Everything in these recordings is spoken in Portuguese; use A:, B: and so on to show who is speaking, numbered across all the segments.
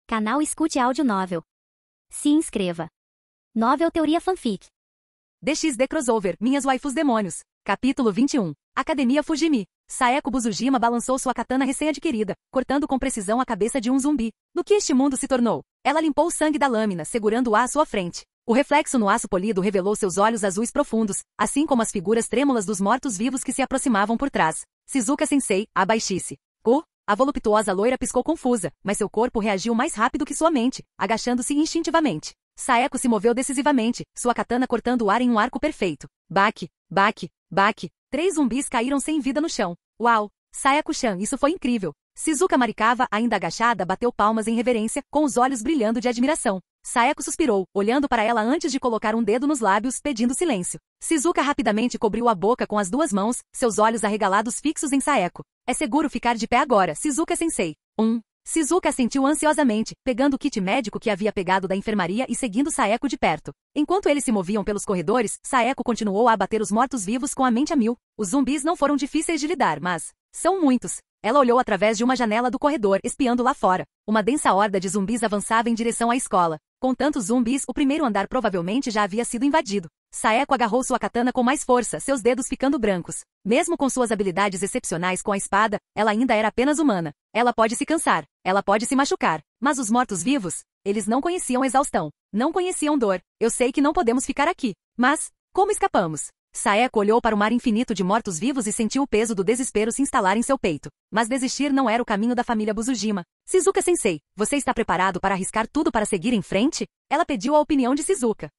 A: Canal Escute Áudio Novel. Se inscreva. Novel Teoria Fanfic.
B: DXD Crossover, Minhas Waifus Demônios. Capítulo 21. Academia Fujimi. Saeko Buzujima balançou sua katana recém-adquirida, cortando com precisão a cabeça de um zumbi. No que este mundo se tornou? Ela limpou o sangue da lâmina, segurando-a à sua frente. O reflexo no aço polido revelou seus olhos azuis profundos, assim como as figuras trêmulas dos mortos-vivos que se aproximavam por trás. Shizuka-sensei, abaixe-se. A voluptuosa loira piscou confusa, mas seu corpo reagiu mais rápido que sua mente, agachando-se instintivamente. Saeko se moveu decisivamente, sua katana cortando o ar em um arco perfeito. Baque, baque, baque. 3 zumbis caíram sem vida no chão. Uau! Saeko-chan, isso foi incrível. Shizuka Marikawa, ainda agachada, bateu palmas em reverência, com os olhos brilhando de admiração. Saeko suspirou, olhando para ela antes de colocar um dedo nos lábios, pedindo silêncio. Shizuka rapidamente cobriu a boca com as 2 mãos, seus olhos arregalados fixos em Saeko. É seguro ficar de pé agora, Shizuka-sensei. Shizuka assentiu ansiosamente, pegando o kit médico que havia pegado da enfermaria e seguindo Saeko de perto. Enquanto eles se moviam pelos corredores, Saeko continuou a abater os mortos-vivos com a mente a mil. Os zumbis não foram difíceis de lidar, mas são muitos. Ela olhou através de uma janela do corredor, espiando lá fora. Uma densa horda de zumbis avançava em direção à escola. Com tantos zumbis, o primeiro andar provavelmente já havia sido invadido. Saeko agarrou sua katana com mais força, seus dedos ficando brancos. Mesmo com suas habilidades excepcionais com a espada, ela ainda era apenas humana. Ela pode se cansar, ela pode se machucar. Mas os mortos-vivos, eles não conheciam exaustão, não conheciam dor. Eu sei que não podemos ficar aqui. Mas, como escapamos? Saeko olhou para o mar infinito de mortos-vivos e sentiu o peso do desespero se instalar em seu peito. Mas desistir não era o caminho da família Buzujima. Shizuka-sensei, você está preparado para arriscar tudo para seguir em frente? Ela pediu a opinião de Shizuka.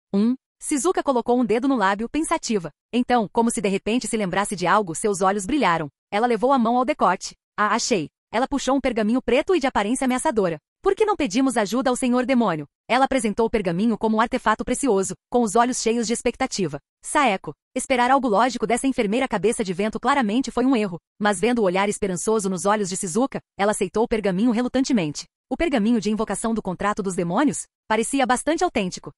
B: Shizuka colocou um dedo no lábio, pensativa. Então, como se de repente se lembrasse de algo, seus olhos brilharam. Ela levou a mão ao decote. Achei. Ela puxou um pergaminho preto e de aparência ameaçadora. Por que não pedimos ajuda ao Senhor Demônio? Ela apresentou o pergaminho como um artefato precioso, com os olhos cheios de expectativa. Saeko. Esperar algo lógico dessa enfermeira cabeça de vento claramente foi um erro, mas vendo o olhar esperançoso nos olhos de Shizuka, ela aceitou o pergaminho relutantemente. O pergaminho de invocação do contrato dos demônios? Parecia bastante autêntico.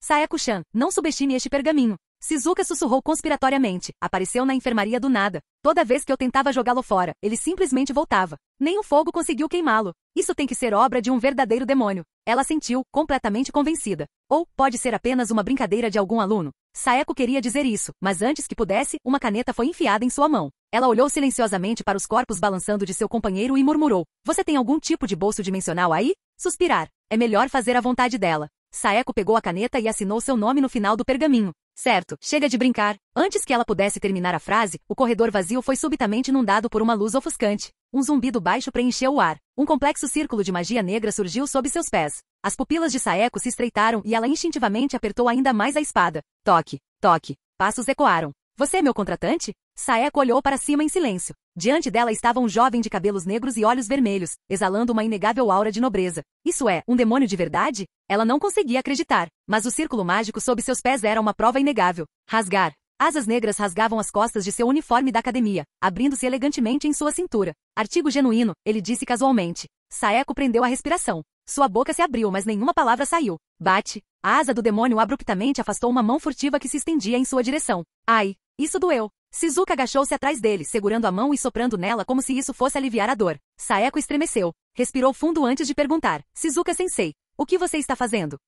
B: Saeko-chan, não subestime este pergaminho. Shizuka sussurrou conspiratoriamente. Apareceu na enfermaria do nada. Toda vez que eu tentava jogá-lo fora, ele simplesmente voltava. Nem o fogo conseguiu queimá-lo. Isso tem que ser obra de um verdadeiro demônio. Ela sentiu, completamente convencida. Ou pode ser apenas uma brincadeira de algum aluno. Saeko queria dizer isso, mas antes que pudesse, uma caneta foi enfiada em sua mão. Ela olhou silenciosamente para os corpos balançando de seu companheiro e murmurou. Você tem algum tipo de bolso dimensional aí? Suspirar. É melhor fazer a vontade dela. Saeko pegou a caneta e assinou seu nome no final do pergaminho. Certo, chega de brincar. Antes que ela pudesse terminar a frase, o corredor vazio foi subitamente inundado por uma luz ofuscante. Um zumbido baixo preencheu o ar. Um complexo círculo de magia negra surgiu sob seus pés. As pupilas de Saeko se estreitaram e ela instintivamente apertou ainda mais a espada. Toque, toque. Passos ecoaram. Você é meu contratante? Saeko olhou para cima em silêncio. Diante dela estava um jovem de cabelos negros e olhos vermelhos, exalando uma inegável aura de nobreza. Isso é, um demônio de verdade? Ela não conseguia acreditar, mas o círculo mágico sob seus pés era uma prova inegável. Rasgar. Asas negras rasgavam as costas de seu uniforme da academia, abrindo-se elegantemente em sua cintura. Artigo genuíno, ele disse casualmente. Saeko prendeu a respiração. Sua boca se abriu, mas nenhuma palavra saiu. Bate. A asa do demônio abruptamente afastou uma mão furtiva que se estendia em sua direção. Ai, isso doeu. Shizuka agachou-se atrás dele, segurando a mão e soprando nela como se isso fosse aliviar a dor. Saeko estremeceu. Respirou fundo antes de perguntar. Shizuka-sensei, o que você está fazendo?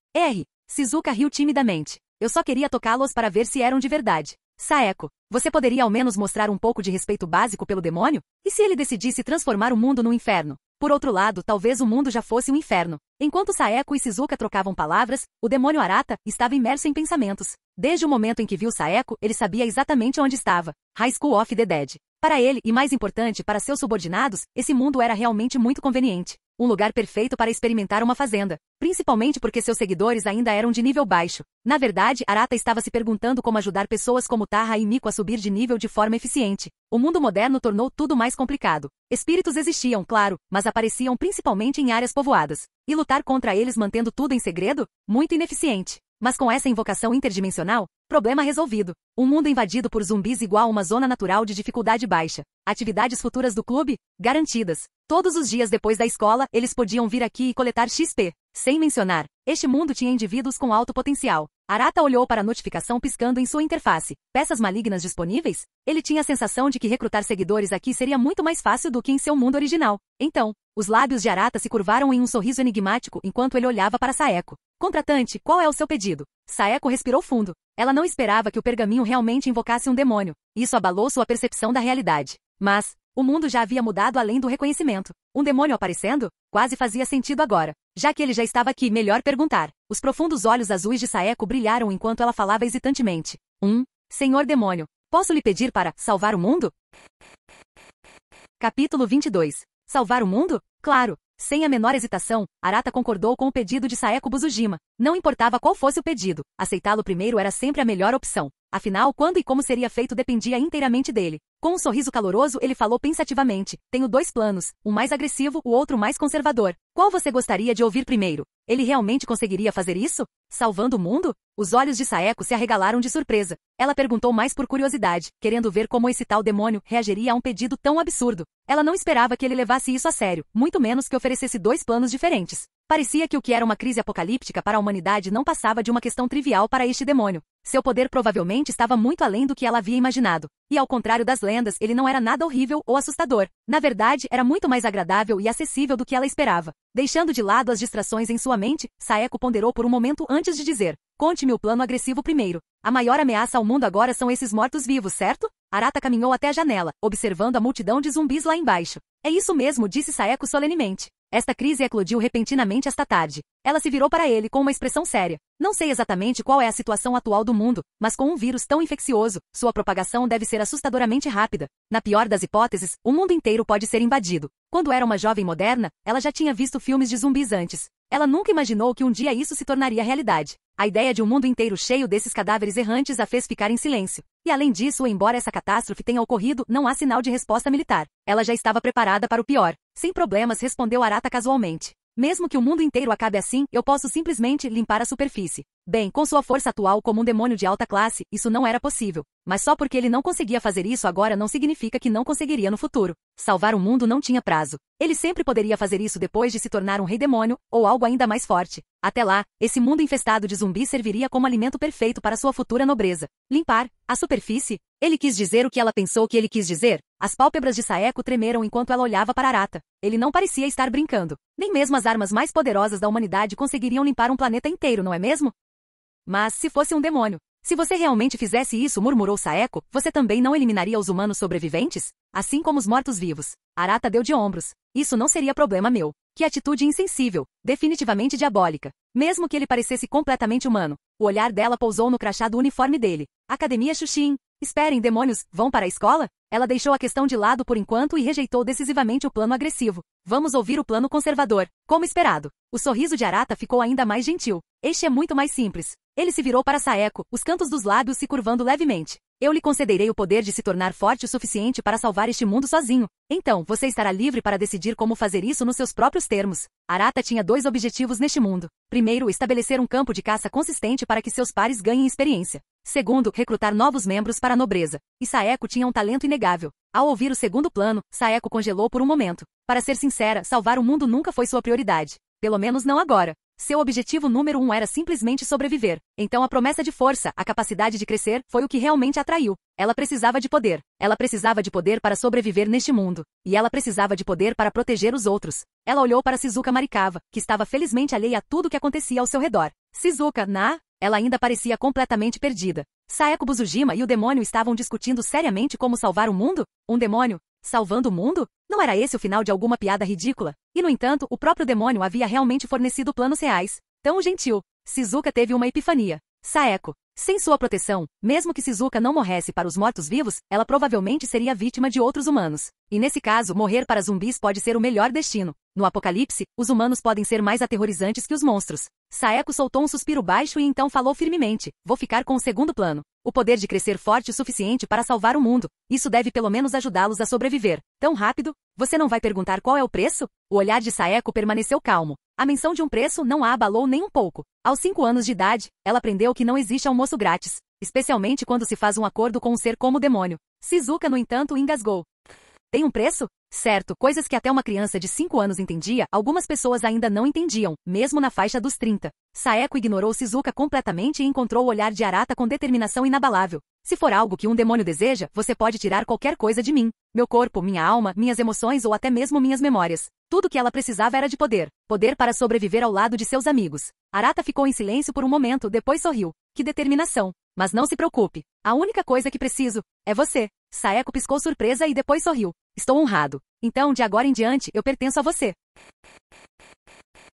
B: Shizuka riu timidamente. Eu só queria tocá-los para ver se eram de verdade. Saeko, você poderia ao menos mostrar um pouco de respeito básico pelo demônio? E se ele decidisse transformar o mundo num inferno? Por outro lado, talvez o mundo já fosse um inferno. Enquanto Saeko e Shizuka trocavam palavras, o demônio Arata estava imerso em pensamentos. Desde o momento em que viu Saeko, ele sabia exatamente onde estava. High School of the Dead. Para ele, e mais importante, para seus subordinados, esse mundo era realmente muito conveniente. Um lugar perfeito para experimentar uma fazenda. Principalmente porque seus seguidores ainda eram de nível baixo. Na verdade, Arata estava se perguntando como ajudar pessoas como Taha e Miko a subir de nível de forma eficiente. O mundo moderno tornou tudo mais complicado. Espíritos existiam, claro, mas apareciam principalmente em áreas povoadas. E lutar contra eles mantendo tudo em segredo? Muito ineficiente. Mas com essa invocação interdimensional, problema resolvido. Um mundo invadido por zumbis igual a uma zona natural de dificuldade baixa. Atividades futuras do clube? Garantidas. Todos os dias depois da escola, eles podiam vir aqui e coletar XP. Sem mencionar, este mundo tinha indivíduos com alto potencial. Arata olhou para a notificação piscando em sua interface. Peças malignas disponíveis? Ele tinha a sensação de que recrutar seguidores aqui seria muito mais fácil do que em seu mundo original. Então, os lábios de Arata se curvaram em um sorriso enigmático enquanto ele olhava para Saeko. Contratante, qual é o seu pedido? Saeko respirou fundo. Ela não esperava que o pergaminho realmente invocasse um demônio. Isso abalou sua percepção da realidade. Mas, o mundo já havia mudado além do reconhecimento. Um demônio aparecendo? Quase fazia sentido agora. Já que ele já estava aqui, melhor perguntar. Os profundos olhos azuis de Saeko brilharam enquanto ela falava hesitantemente. Senhor demônio, posso lhe pedir para salvar o mundo? Capítulo 22. Salvar o mundo? Claro. Sem a menor hesitação, Arata concordou com o pedido de Saeko Buzujima. Não importava qual fosse o pedido, aceitá-lo primeiro era sempre a melhor opção. Afinal, quando e como seria feito dependia inteiramente dele. Com um sorriso caloroso, ele falou pensativamente. Tenho 2 planos, um mais agressivo, o outro mais conservador. Qual você gostaria de ouvir primeiro? Ele realmente conseguiria fazer isso? Salvando o mundo? Os olhos de Saeko se arregalaram de surpresa. Ela perguntou mais por curiosidade, querendo ver como esse tal demônio reagiria a um pedido tão absurdo. Ela não esperava que ele levasse isso a sério, muito menos que oferecesse 2 planos diferentes. Parecia que o que era uma crise apocalíptica para a humanidade não passava de uma questão trivial para este demônio. Seu poder provavelmente estava muito além do que ela havia imaginado. E ao contrário das lendas, ele não era nada horrível ou assustador. Na verdade, era muito mais agradável e acessível do que ela esperava. Deixando de lado as distrações em sua mente, Saeko ponderou por um momento antes de dizer. Conte-me o plano agressivo primeiro. A maior ameaça ao mundo agora são esses mortos-vivos, certo? Arata caminhou até a janela, observando a multidão de zumbis lá embaixo. É isso mesmo, disse Saeko solenemente. Esta crise eclodiu repentinamente esta tarde. Ela se virou para ele com uma expressão séria. Não sei exatamente qual é a situação atual do mundo, mas com um vírus tão infeccioso, sua propagação deve ser assustadoramente rápida. Na pior das hipóteses, o mundo inteiro pode ser invadido. Quando era uma jovem moderna, ela já tinha visto filmes de zumbis antes. Ela nunca imaginou que um dia isso se tornaria realidade. A ideia de um mundo inteiro cheio desses cadáveres errantes a fez ficar em silêncio. E além disso, embora essa catástrofe tenha ocorrido, não há sinal de resposta militar. Ela já estava preparada para o pior. Sem problemas, respondeu Arata casualmente. Mesmo que o mundo inteiro acabe assim, eu posso simplesmente limpar a superfície. Bem, com sua força atual como um demônio de alta classe, isso não era possível. Mas só porque ele não conseguia fazer isso agora não significa que não conseguiria no futuro. Salvar o mundo não tinha prazo. Ele sempre poderia fazer isso depois de se tornar um rei demônio, ou algo ainda mais forte. Até lá, esse mundo infestado de zumbis serviria como alimento perfeito para sua futura nobreza. Limpar a superfície? Ele quis dizer o que ela pensou que ele quis dizer? As pálpebras de Saeko tremeram enquanto ela olhava para Arata. Ele não parecia estar brincando. Nem mesmo as armas mais poderosas da humanidade conseguiriam limpar um planeta inteiro, não é mesmo? Mas se fosse um demônio? Se você realmente fizesse isso, murmurou Saeko, você também não eliminaria os humanos sobreviventes? Assim como os mortos-vivos. Arata deu de ombros. Isso não seria problema meu. Que atitude insensível. Definitivamente diabólica. Mesmo que ele parecesse completamente humano. O olhar dela pousou no crachá do uniforme dele. Academia Xuxin. Esperem, demônios, vão para a escola? Ela deixou a questão de lado por enquanto e rejeitou decisivamente o plano agressivo. Vamos ouvir o plano conservador. Como esperado. O sorriso de Arata ficou ainda mais gentil. Este é muito mais simples. Ele se virou para Saeko, os cantos dos lábios se curvando levemente. Eu lhe concederei o poder de se tornar forte o suficiente para salvar este mundo sozinho. Então, você estará livre para decidir como fazer isso nos seus próprios termos. Arata tinha 2 objetivos neste mundo. Primeiro, estabelecer um campo de caça consistente para que seus pares ganhem experiência. Segundo, recrutar novos membros para a nobreza. E Saeko tinha um talento inegável. Ao ouvir o segundo plano, Saeko congelou por um momento. Para ser sincera, salvar o mundo nunca foi sua prioridade. Pelo menos não agora. Seu objetivo número 1 era simplesmente sobreviver. Então a promessa de força, a capacidade de crescer, foi o que realmente atraiu. Ela precisava de poder. Ela precisava de poder para sobreviver neste mundo. E ela precisava de poder para proteger os outros. Ela olhou para Shizuka Marikawa, que estava felizmente alheia a tudo que acontecia ao seu redor. Shizuka, Ela ainda parecia completamente perdida. Saeko Buzujima e o demônio estavam discutindo seriamente como salvar o mundo? Um demônio? Salvando o mundo? Não era esse o final de alguma piada ridícula? E no entanto, o próprio demônio havia realmente fornecido planos reais. Tão gentil. Shizuka teve uma epifania. Saeko. Sem sua proteção, mesmo que Shizuka não morresse para os mortos-vivos, ela provavelmente seria vítima de outros humanos. E nesse caso, morrer para zumbis pode ser o melhor destino. No apocalipse, os humanos podem ser mais aterrorizantes que os monstros. Saeko soltou um suspiro baixo e então falou firmemente. Vou ficar com o segundo plano. O poder de crescer forte o suficiente para salvar o mundo. Isso deve pelo menos ajudá-los a sobreviver. Tão rápido? Você não vai perguntar qual é o preço? O olhar de Saeko permaneceu calmo. A menção de um preço não a abalou nem um pouco. Aos 5 anos de idade, ela aprendeu que não existe almoço grátis. Especialmente quando se faz um acordo com um ser como o demônio. Shizuka, no entanto, engasgou. Tem um preço? Certo, coisas que até uma criança de 5 anos entendia, algumas pessoas ainda não entendiam, mesmo na faixa dos 30. Saeko ignorou Shizuka completamente e encontrou o olhar de Arata com determinação inabalável. Se for algo que um demônio deseja, você pode tirar qualquer coisa de mim. Meu corpo, minha alma, minhas emoções ou até mesmo minhas memórias. Tudo que ela precisava era de poder. Poder para sobreviver ao lado de seus amigos. Arata ficou em silêncio por um momento, depois sorriu. Que determinação. Mas não se preocupe. A única coisa que preciso é você. Saeko piscou surpresa e depois sorriu. Estou honrado. Então, de agora em diante, eu pertenço a você.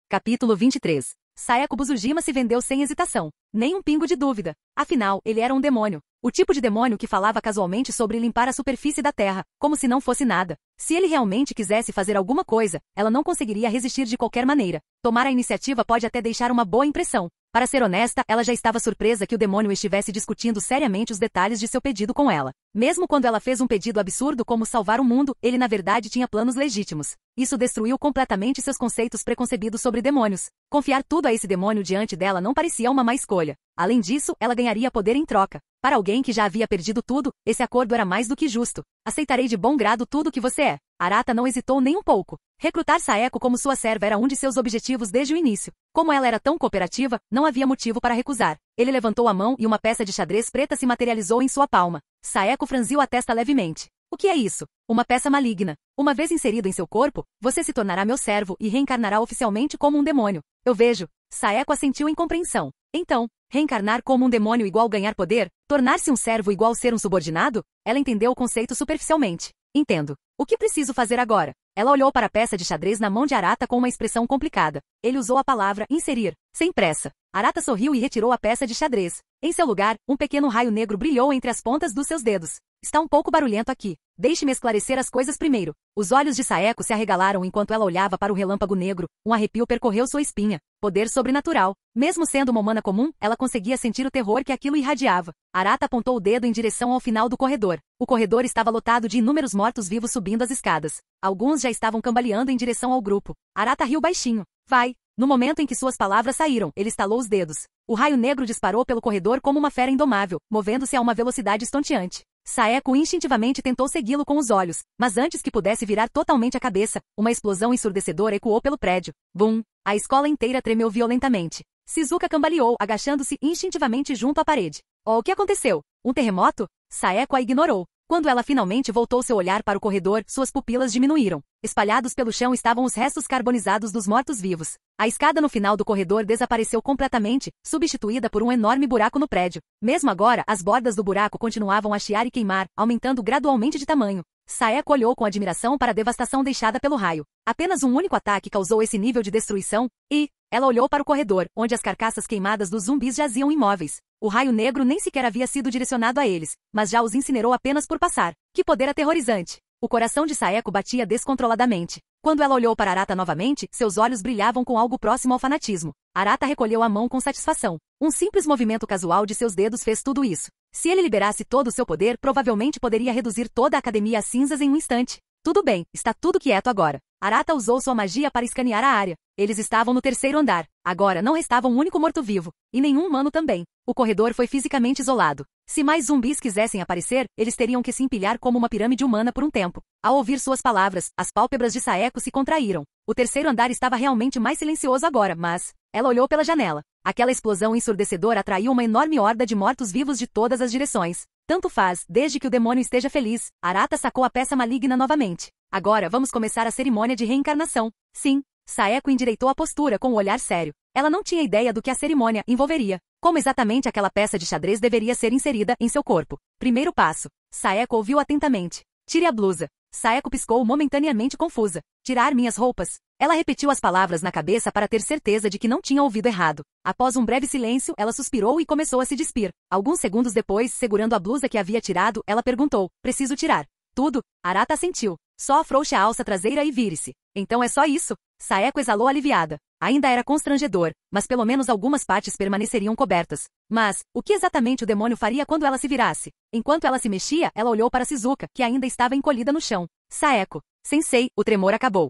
B: Capítulo 23. Saeko Buzujima se vendeu sem hesitação. Nem um pingo de dúvida. Afinal, ele era um demônio. O tipo de demônio que falava casualmente sobre limpar a superfície da terra, como se não fosse nada. Se ele realmente quisesse fazer alguma coisa, ela não conseguiria resistir de qualquer maneira. Tomar a iniciativa pode até deixar uma boa impressão. Para ser honesta, ela já estava surpresa que o demônio estivesse discutindo seriamente os detalhes de seu pedido com ela. Mesmo quando ela fez um pedido absurdo como salvar o mundo, ele na verdade tinha planos legítimos. Isso destruiu completamente seus conceitos preconcebidos sobre demônios. Confiar tudo a esse demônio diante dela não parecia uma má escolha. Além disso, ela ganharia poder em troca. Para alguém que já havia perdido tudo, esse acordo era mais do que justo. Aceitarei de bom grado tudo que você é. Arata não hesitou nem um pouco. Recrutar Saeko como sua serva era um de seus objetivos desde o início. Como ela era tão cooperativa, não havia motivo para recusar. Ele levantou a mão e uma peça de xadrez preta se materializou em sua palma. Saeko franziu a testa levemente. O que é isso? Uma peça maligna. Uma vez inserido em seu corpo, você se tornará meu servo e reencarnará oficialmente como um demônio. Eu vejo. Saeko assentiu em compreensão. Então, reencarnar como um demônio igual ganhar poder? Tornar-se um servo igual ser um subordinado? Ela entendeu o conceito superficialmente. Entendo. O que preciso fazer agora? Ela olhou para a peça de xadrez na mão de Arata com uma expressão complicada. Ele usou a palavra inserir, sem pressa. Arata sorriu e retirou a peça de xadrez. Em seu lugar, um pequeno raio negro brilhou entre as pontas dos seus dedos. Está um pouco barulhento aqui. Deixe-me esclarecer as coisas primeiro. Os olhos de Saeko se arregalaram enquanto ela olhava para o relâmpago negro. Um arrepio percorreu sua espinha. Poder sobrenatural. Mesmo sendo uma humana comum, ela conseguia sentir o terror que aquilo irradiava. Arata apontou o dedo em direção ao final do corredor. O corredor estava lotado de inúmeros mortos-vivos subindo as escadas. Alguns já estavam cambaleando em direção ao grupo. Arata riu baixinho. Vai. No momento em que suas palavras saíram, ele estalou os dedos. O raio negro disparou pelo corredor como uma fera indomável, movendo-se a uma velocidade estonteante. Saeko instintivamente tentou segui-lo com os olhos, mas antes que pudesse virar totalmente a cabeça, uma explosão ensurdecedora ecoou pelo prédio. Bum! A escola inteira tremeu violentamente. Shizuka cambaleou, agachando-se instintivamente junto à parede. Oh, o que aconteceu? Um terremoto? Saeko a ignorou. Quando ela finalmente voltou seu olhar para o corredor, suas pupilas diminuíram. Espalhados pelo chão estavam os restos carbonizados dos mortos-vivos. A escada no final do corredor desapareceu completamente, substituída por um enorme buraco no prédio. Mesmo agora, as bordas do buraco continuavam a chiar e queimar, aumentando gradualmente de tamanho. Saeko olhou com admiração para a devastação deixada pelo raio. Apenas um único ataque causou esse nível de destruição, e ela olhou para o corredor, onde as carcaças queimadas dos zumbis jaziam imóveis. O raio negro nem sequer havia sido direcionado a eles, mas já os incinerou apenas por passar. Que poder aterrorizante! O coração de Saeko batia descontroladamente. Quando ela olhou para Arata novamente, seus olhos brilhavam com algo próximo ao fanatismo. Arata recolheu a mão com satisfação. Um simples movimento casual de seus dedos fez tudo isso. Se ele liberasse todo o seu poder, provavelmente poderia reduzir toda a academia a cinzas em um instante. Tudo bem, está tudo quieto agora. Arata usou sua magia para escanear a área. Eles estavam no terceiro andar. Agora não restava um único morto-vivo. E nenhum humano também. O corredor foi fisicamente isolado. Se mais zumbis quisessem aparecer, eles teriam que se empilhar como uma pirâmide humana por um tempo. Ao ouvir suas palavras, as pálpebras de Saeko se contraíram. O terceiro andar estava realmente mais silencioso agora, mas ela olhou pela janela. Aquela explosão ensurdecedora atraiu uma enorme horda de mortos-vivos de todas as direções. Tanto faz, desde que o demônio esteja feliz. Arata sacou a peça maligna novamente. Agora vamos começar a cerimônia de reencarnação. Sim. Saeko endireitou a postura com um olhar sério. Ela não tinha ideia do que a cerimônia envolveria. Como exatamente aquela peça de xadrez deveria ser inserida em seu corpo. Primeiro passo. Saeko ouviu atentamente. Tire a blusa. Saeko piscou momentaneamente confusa. Tirar minhas roupas. Ela repetiu as palavras na cabeça para ter certeza de que não tinha ouvido errado. Após um breve silêncio, ela suspirou e começou a se despir. Alguns segundos depois, segurando a blusa que havia tirado, ela perguntou, preciso tirar tudo? Arata assentiu. Só afrouxe a alça traseira e vire-se. Então é só isso? Saeko exalou aliviada. Ainda era constrangedor, mas pelo menos algumas partes permaneceriam cobertas. Mas, o que exatamente o demônio faria quando ela se virasse? Enquanto ela se mexia, ela olhou para Shizuka, que ainda estava encolhida no chão. Saeko. Sensei, o tremor acabou.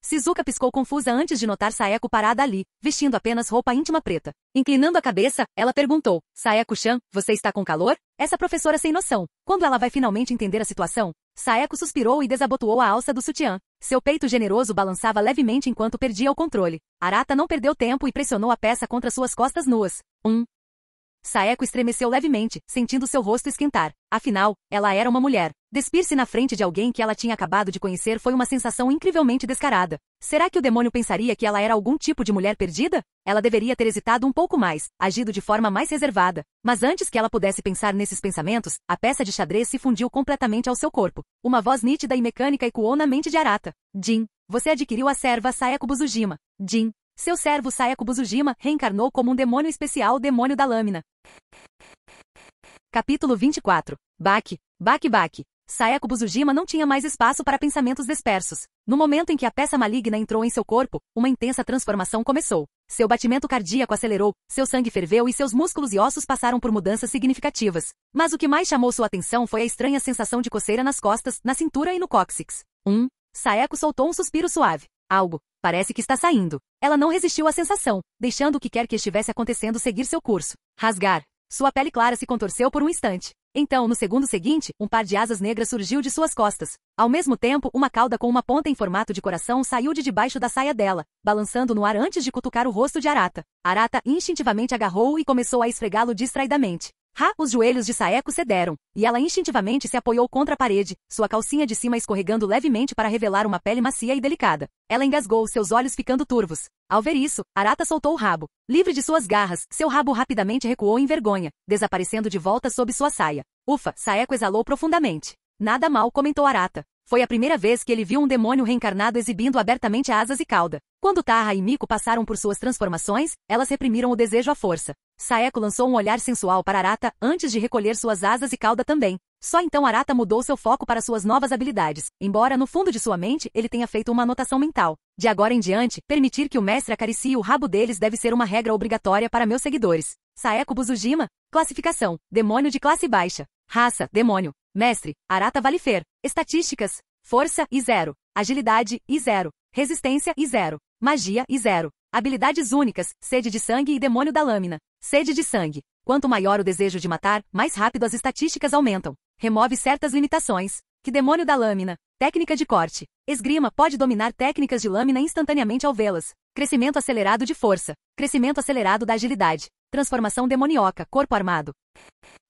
B: Shizuka piscou confusa antes de notar Saeko parada ali, vestindo apenas roupa íntima preta. Inclinando a cabeça, ela perguntou, Saeko-chan, você está com calor? Essa professora sem noção. Quando ela vai finalmente entender a situação? Saeko suspirou e desabotoou a alça do sutiã. Seu peito generoso balançava levemente enquanto perdia o controle. Arata não perdeu tempo e pressionou a peça contra suas costas nuas. Saeko estremeceu levemente, sentindo seu rosto esquentar. Afinal, ela era uma mulher. Despir-se na frente de alguém que ela tinha acabado de conhecer foi uma sensação incrivelmente descarada. Será que o demônio pensaria que ela era algum tipo de mulher perdida? Ela deveria ter hesitado um pouco mais, agido de forma mais reservada. Mas antes que ela pudesse pensar nesses pensamentos, a peça de xadrez se fundiu completamente ao seu corpo. Uma voz nítida e mecânica ecoou na mente de Arata. Jin, você adquiriu a serva Saeko Buzujima. Jin, seu servo Saeko Buzujima reencarnou como um demônio especial, o demônio da lâmina. Capítulo 24. Baki. Saeko Buzujima não tinha mais espaço para pensamentos dispersos. No momento em que a peça maligna entrou em seu corpo, uma intensa transformação começou. Seu batimento cardíaco acelerou, seu sangue ferveu e seus músculos e ossos passaram por mudanças significativas. Mas o que mais chamou sua atenção foi a estranha sensação de coceira nas costas, na cintura e no cóccix. Saeko soltou um suspiro suave. Algo, parece que está saindo. Ela não resistiu à sensação, deixando o que quer que estivesse acontecendo seguir seu curso. Rasgar. Sua pele clara se contorceu por um instante. Então, no segundo seguinte, um par de asas negras surgiu de suas costas. Ao mesmo tempo, uma cauda com uma ponta em formato de coração saiu de debaixo da saia dela, balançando no ar antes de cutucar o rosto de Arata. Arata instintivamente agarrou-o e começou a esfregá-lo distraidamente. Os joelhos de Saeko cederam, e ela instintivamente se apoiou contra a parede, sua calcinha de cima escorregando levemente para revelar uma pele macia e delicada. Ela engasgou, seus olhos ficando turvos. Ao ver isso, Arata soltou o rabo. Livre de suas garras, seu rabo rapidamente recuou em vergonha, desaparecendo de volta sob sua saia. Ufa, Saeko exalou profundamente. Nada mal, comentou Arata. Foi a primeira vez que ele viu um demônio reencarnado exibindo abertamente asas e cauda. Quando Taha e Miko passaram por suas transformações, elas reprimiram o desejo à força. Saeko lançou um olhar sensual para Arata antes de recolher suas asas e cauda também. Só então Arata mudou seu foco para suas novas habilidades, embora no fundo de sua mente ele tenha feito uma anotação mental. De agora em diante, permitir que o mestre acaricie o rabo deles deve ser uma regra obrigatória para meus seguidores. Saeko Buzujima. Classificação. Demônio de classe baixa. Raça. Demônio. Mestre. Arata Valifer. Estatísticas. Força, I0. Agilidade, I0. Resistência, I0. Magia, I0. Habilidades únicas, sede de sangue e demônio da lâmina. Sede de sangue. Quanto maior o desejo de matar, mais rápido as estatísticas aumentam. Remove certas limitações. Que demônio da lâmina. Técnica de corte. Esgrima pode dominar técnicas de lâmina instantaneamente ao vê-las. Crescimento acelerado de força. Crescimento acelerado da agilidade. Transformação demoníaca, corpo armado.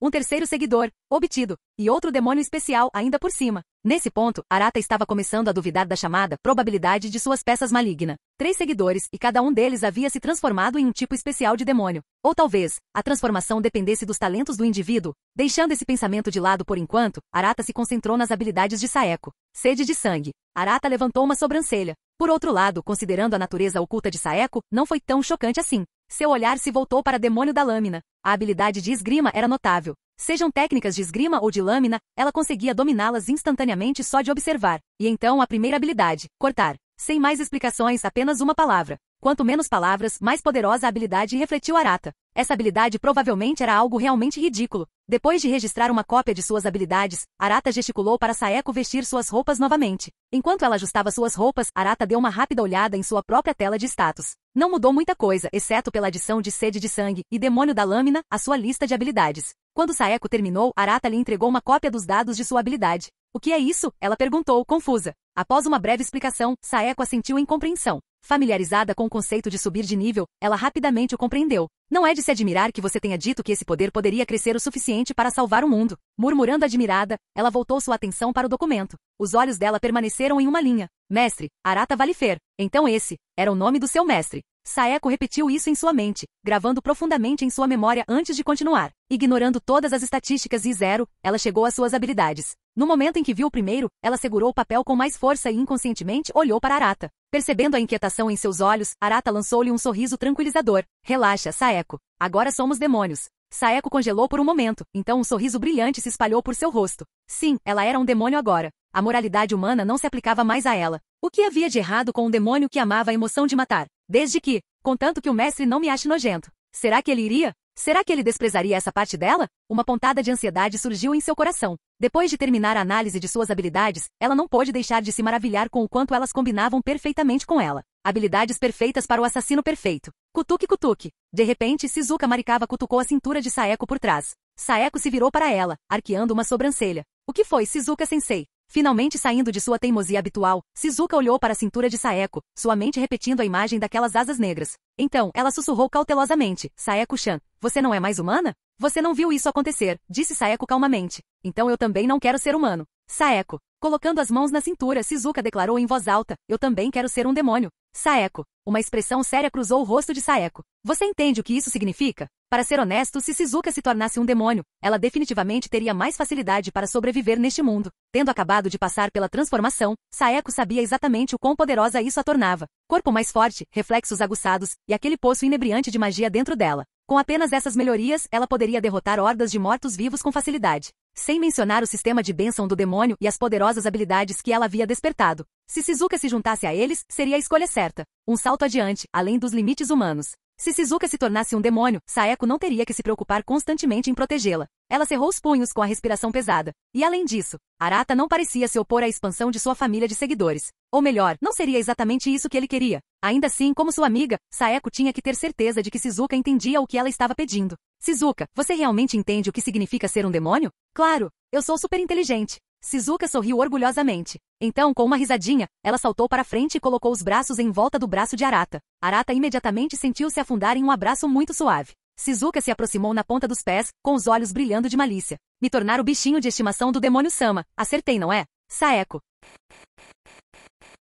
B: Um terceiro seguidor, obtido, e outro demônio especial ainda por cima. Nesse ponto, Arata estava começando a duvidar da chamada probabilidade de suas peças maligna. 3 seguidores, e cada um deles havia se transformado em um tipo especial de demônio. Ou talvez, a transformação dependesse dos talentos do indivíduo. Deixando esse pensamento de lado por enquanto, Arata se concentrou nas habilidades de Saeko. Sede de sangue. Arata levantou uma sobrancelha. Por outro lado, considerando a natureza oculta de Saeko, não foi tão chocante assim. Seu olhar se voltou para demônio da lâmina. A habilidade de esgrima era notável. Sejam técnicas de esgrima ou de lâmina, ela conseguia dominá-las instantaneamente só de observar. E então a primeira habilidade, cortar. Sem mais explicações, apenas uma palavra. Quanto menos palavras, mais poderosa a habilidade, refletiu Arata. Essa habilidade provavelmente era algo realmente ridículo. Depois de registrar uma cópia de suas habilidades, Arata gesticulou para Saeko vestir suas roupas novamente. Enquanto ela ajustava suas roupas, Arata deu uma rápida olhada em sua própria tela de status. Não mudou muita coisa, exceto pela adição de sede de sangue e demônio da lâmina à sua lista de habilidades. Quando Saeko terminou, Arata lhe entregou uma cópia dos dados de sua habilidade. O que é isso? Ela perguntou, confusa. Após uma breve explicação, Saeko assentiu em compreensão. Familiarizada com o conceito de subir de nível, ela rapidamente o compreendeu. Não é de se admirar que você tenha dito que esse poder poderia crescer o suficiente para salvar o mundo. Murmurando admirada, ela voltou sua atenção para o documento. Os olhos dela permaneceram em uma linha. Mestre, Arata Valifer. Então esse era o nome do seu mestre. Saeko repetiu isso em sua mente, gravando profundamente em sua memória antes de continuar. Ignorando todas as estatísticas e zero, ela chegou às suas habilidades. No momento em que viu o primeiro, ela segurou o papel com mais força e inconscientemente olhou para Arata. Percebendo a inquietação em seus olhos, Arata lançou-lhe um sorriso tranquilizador. Relaxa, Saeko. Agora somos demônios. Saeko congelou por um momento, então um sorriso brilhante se espalhou por seu rosto. Sim, ela era um demônio agora. A moralidade humana não se aplicava mais a ela. O que havia de errado com um demônio que amava a emoção de matar? Desde que, contanto que o mestre não me ache nojento. Será que ele iria? Será que ele desprezaria essa parte dela? Uma pontada de ansiedade surgiu em seu coração. Depois de terminar a análise de suas habilidades, ela não pôde deixar de se maravilhar com o quanto elas combinavam perfeitamente com ela. Habilidades perfeitas para o assassino perfeito. Cutuque, cutuque. De repente, Shizuka Marikawa cutucou a cintura de Saeko por trás. Saeko se virou para ela, arqueando uma sobrancelha. O que foi, Shizuka-sensei? Finalmente saindo de sua teimosia habitual, Shizuka olhou para a cintura de Saeko, sua mente repetindo a imagem daquelas asas negras. Então, ela sussurrou cautelosamente, Saeko-chan, você não é mais humana? Você não viu isso acontecer, disse Saeko calmamente. Então eu também não quero ser humano. Saeko. Colocando as mãos na cintura, Shizuka declarou em voz alta, eu também quero ser um demônio. Saeko. Uma expressão séria cruzou o rosto de Saeko. Você entende o que isso significa? Para ser honesto, se Shizuka se tornasse um demônio, ela definitivamente teria mais facilidade para sobreviver neste mundo. Tendo acabado de passar pela transformação, Saeko sabia exatamente o quão poderosa isso a tornava. Corpo mais forte, reflexos aguçados, e aquele poço inebriante de magia dentro dela. Com apenas essas melhorias, ela poderia derrotar hordas de mortos-vivos com facilidade. Sem mencionar o sistema de bênção do demônio e as poderosas habilidades que ela havia despertado. Se Shizuka se juntasse a eles, seria a escolha certa. Um salto adiante, além dos limites humanos. Se Shizuka se tornasse um demônio, Saeko não teria que se preocupar constantemente em protegê-la. Ela cerrou os punhos com a respiração pesada. E além disso, Arata não parecia se opor à expansão de sua família de seguidores. Ou melhor, não seria exatamente isso que ele queria. Ainda assim, como sua amiga, Saeko tinha que ter certeza de que Shizuka entendia o que ela estava pedindo. Shizuka, você realmente entende o que significa ser um demônio? Claro, eu sou super inteligente. Shizuka sorriu orgulhosamente. Então, com uma risadinha, ela saltou para frente e colocou os braços em volta do braço de Arata. Arata imediatamente sentiu-se afundar em um abraço muito suave. Shizuka se aproximou na ponta dos pés, com os olhos brilhando de malícia. Me tornar o bichinho de estimação do demônio Sama. Acertei, não é? Saeko.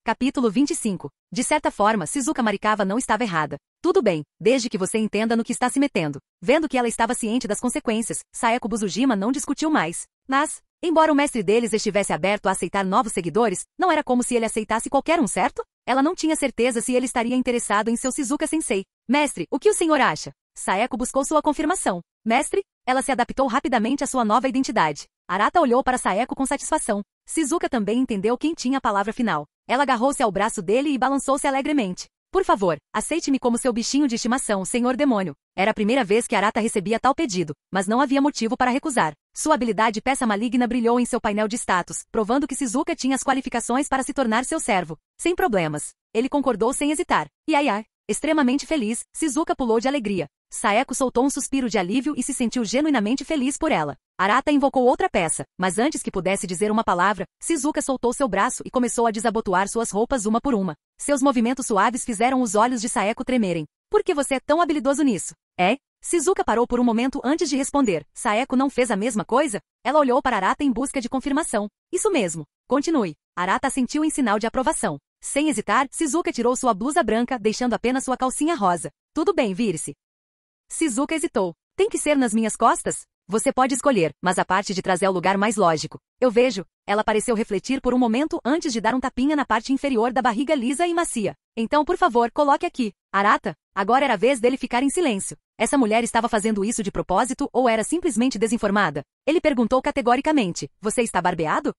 B: Capítulo 25. De certa forma, Shizuka Marikawa não estava errada. Tudo bem, desde que você entenda no que está se metendo. Vendo que ela estava ciente das consequências, Saeko Buzujima não discutiu mais. Mas, embora o mestre deles estivesse aberto a aceitar novos seguidores, não era como se ele aceitasse qualquer um, certo? Ela não tinha certeza se ele estaria interessado em seu Shizuka-sensei. Mestre, o que o senhor acha? Saeko buscou sua confirmação. Mestre? Ela se adaptou rapidamente à sua nova identidade. Arata olhou para Saeko com satisfação. Shizuka também entendeu quem tinha a palavra final. Ela agarrou-se ao braço dele e balançou-se alegremente. Por favor, aceite-me como seu bichinho de estimação, senhor demônio. Era a primeira vez que Arata recebia tal pedido, mas não havia motivo para recusar. Sua habilidade peça maligna brilhou em seu painel de status, provando que Shizuka tinha as qualificações para se tornar seu servo. Sem problemas. Ele concordou sem hesitar. Ai. Extremamente feliz, Shizuka pulou de alegria. Saeko soltou um suspiro de alívio e se sentiu genuinamente feliz por ela. Arata invocou outra peça, mas antes que pudesse dizer uma palavra, Shizuka soltou seu braço e começou a desabotoar suas roupas uma por uma. Seus movimentos suaves fizeram os olhos de Saeko tremerem. Por que você é tão habilidoso nisso? É? Shizuka parou por um momento antes de responder. Saeko não fez a mesma coisa? Ela olhou para Arata em busca de confirmação. Isso mesmo. Continue. Arata assentiu em sinal de aprovação. Sem hesitar, Shizuka tirou sua blusa branca, deixando apenas sua calcinha rosa. Tudo bem, vire-se. Shizuka hesitou. Tem que ser nas minhas costas? Você pode escolher, mas a parte de trás é o lugar mais lógico. Eu vejo. Ela pareceu refletir por um momento antes de dar um tapinha na parte inferior da barriga lisa e macia. Então, por favor, coloque aqui. Arata, agora era a vez dele ficar em silêncio. Essa mulher estava fazendo isso de propósito ou era simplesmente desinformada? Ele perguntou categoricamente. Você está barbeado?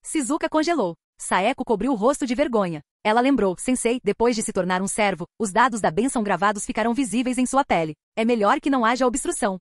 B: Shizuka congelou. Saeko cobriu o rosto de vergonha. Ela lembrou, sensei, depois de se tornar um servo, os dados da bênção gravados ficarão visíveis em sua pele. É melhor que não haja obstrução.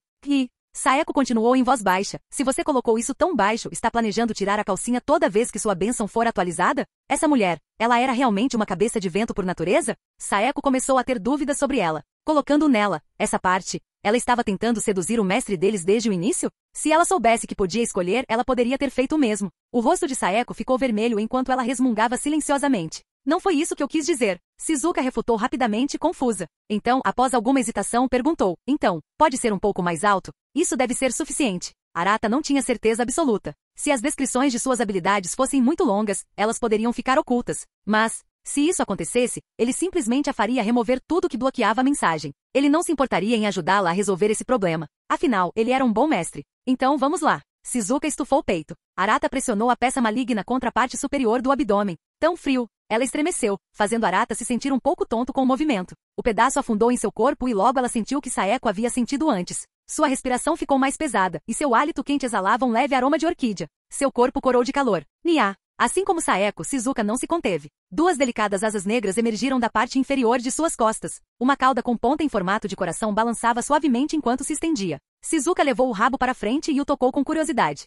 B: Saeko continuou em voz baixa. Se você colocou isso tão baixo, está planejando tirar a calcinha toda vez que sua bênção for atualizada? Essa mulher, ela era realmente uma cabeça de vento por natureza? Saeko começou a ter dúvidas sobre ela. Colocando nela, essa parte, ela estava tentando seduzir o mestre deles desde o início? Se ela soubesse que podia escolher, ela poderia ter feito o mesmo. O rosto de Saeko ficou vermelho enquanto ela resmungava silenciosamente. Não foi isso que eu quis dizer. Shizuka refutou rapidamente, confusa. Então, após alguma hesitação, perguntou. Então, pode ser um pouco mais alto? Isso deve ser suficiente. Arata não tinha certeza absoluta. Se as descrições de suas habilidades fossem muito longas, elas poderiam ficar ocultas. Mas, se isso acontecesse, ele simplesmente a faria remover tudo que bloqueava a mensagem. Ele não se importaria em ajudá-la a resolver esse problema. Afinal, ele era um bom mestre. Então vamos lá. Shizuka estufou o peito. Arata pressionou a peça maligna contra a parte superior do abdômen. Tão frio. Ela estremeceu, fazendo Arata se sentir um pouco tonto com o movimento. O pedaço afundou em seu corpo e logo ela sentiu o que Saeko havia sentido antes. Sua respiração ficou mais pesada, e seu hálito quente exalava um leve aroma de orquídea. Seu corpo corou de calor. Nia. Assim como Saeko, Shizuka não se conteve. Duas delicadas asas negras emergiram da parte inferior de suas costas. Uma cauda com ponta em formato de coração balançava suavemente enquanto se estendia. Shizuka levou o rabo para frente e o tocou com curiosidade.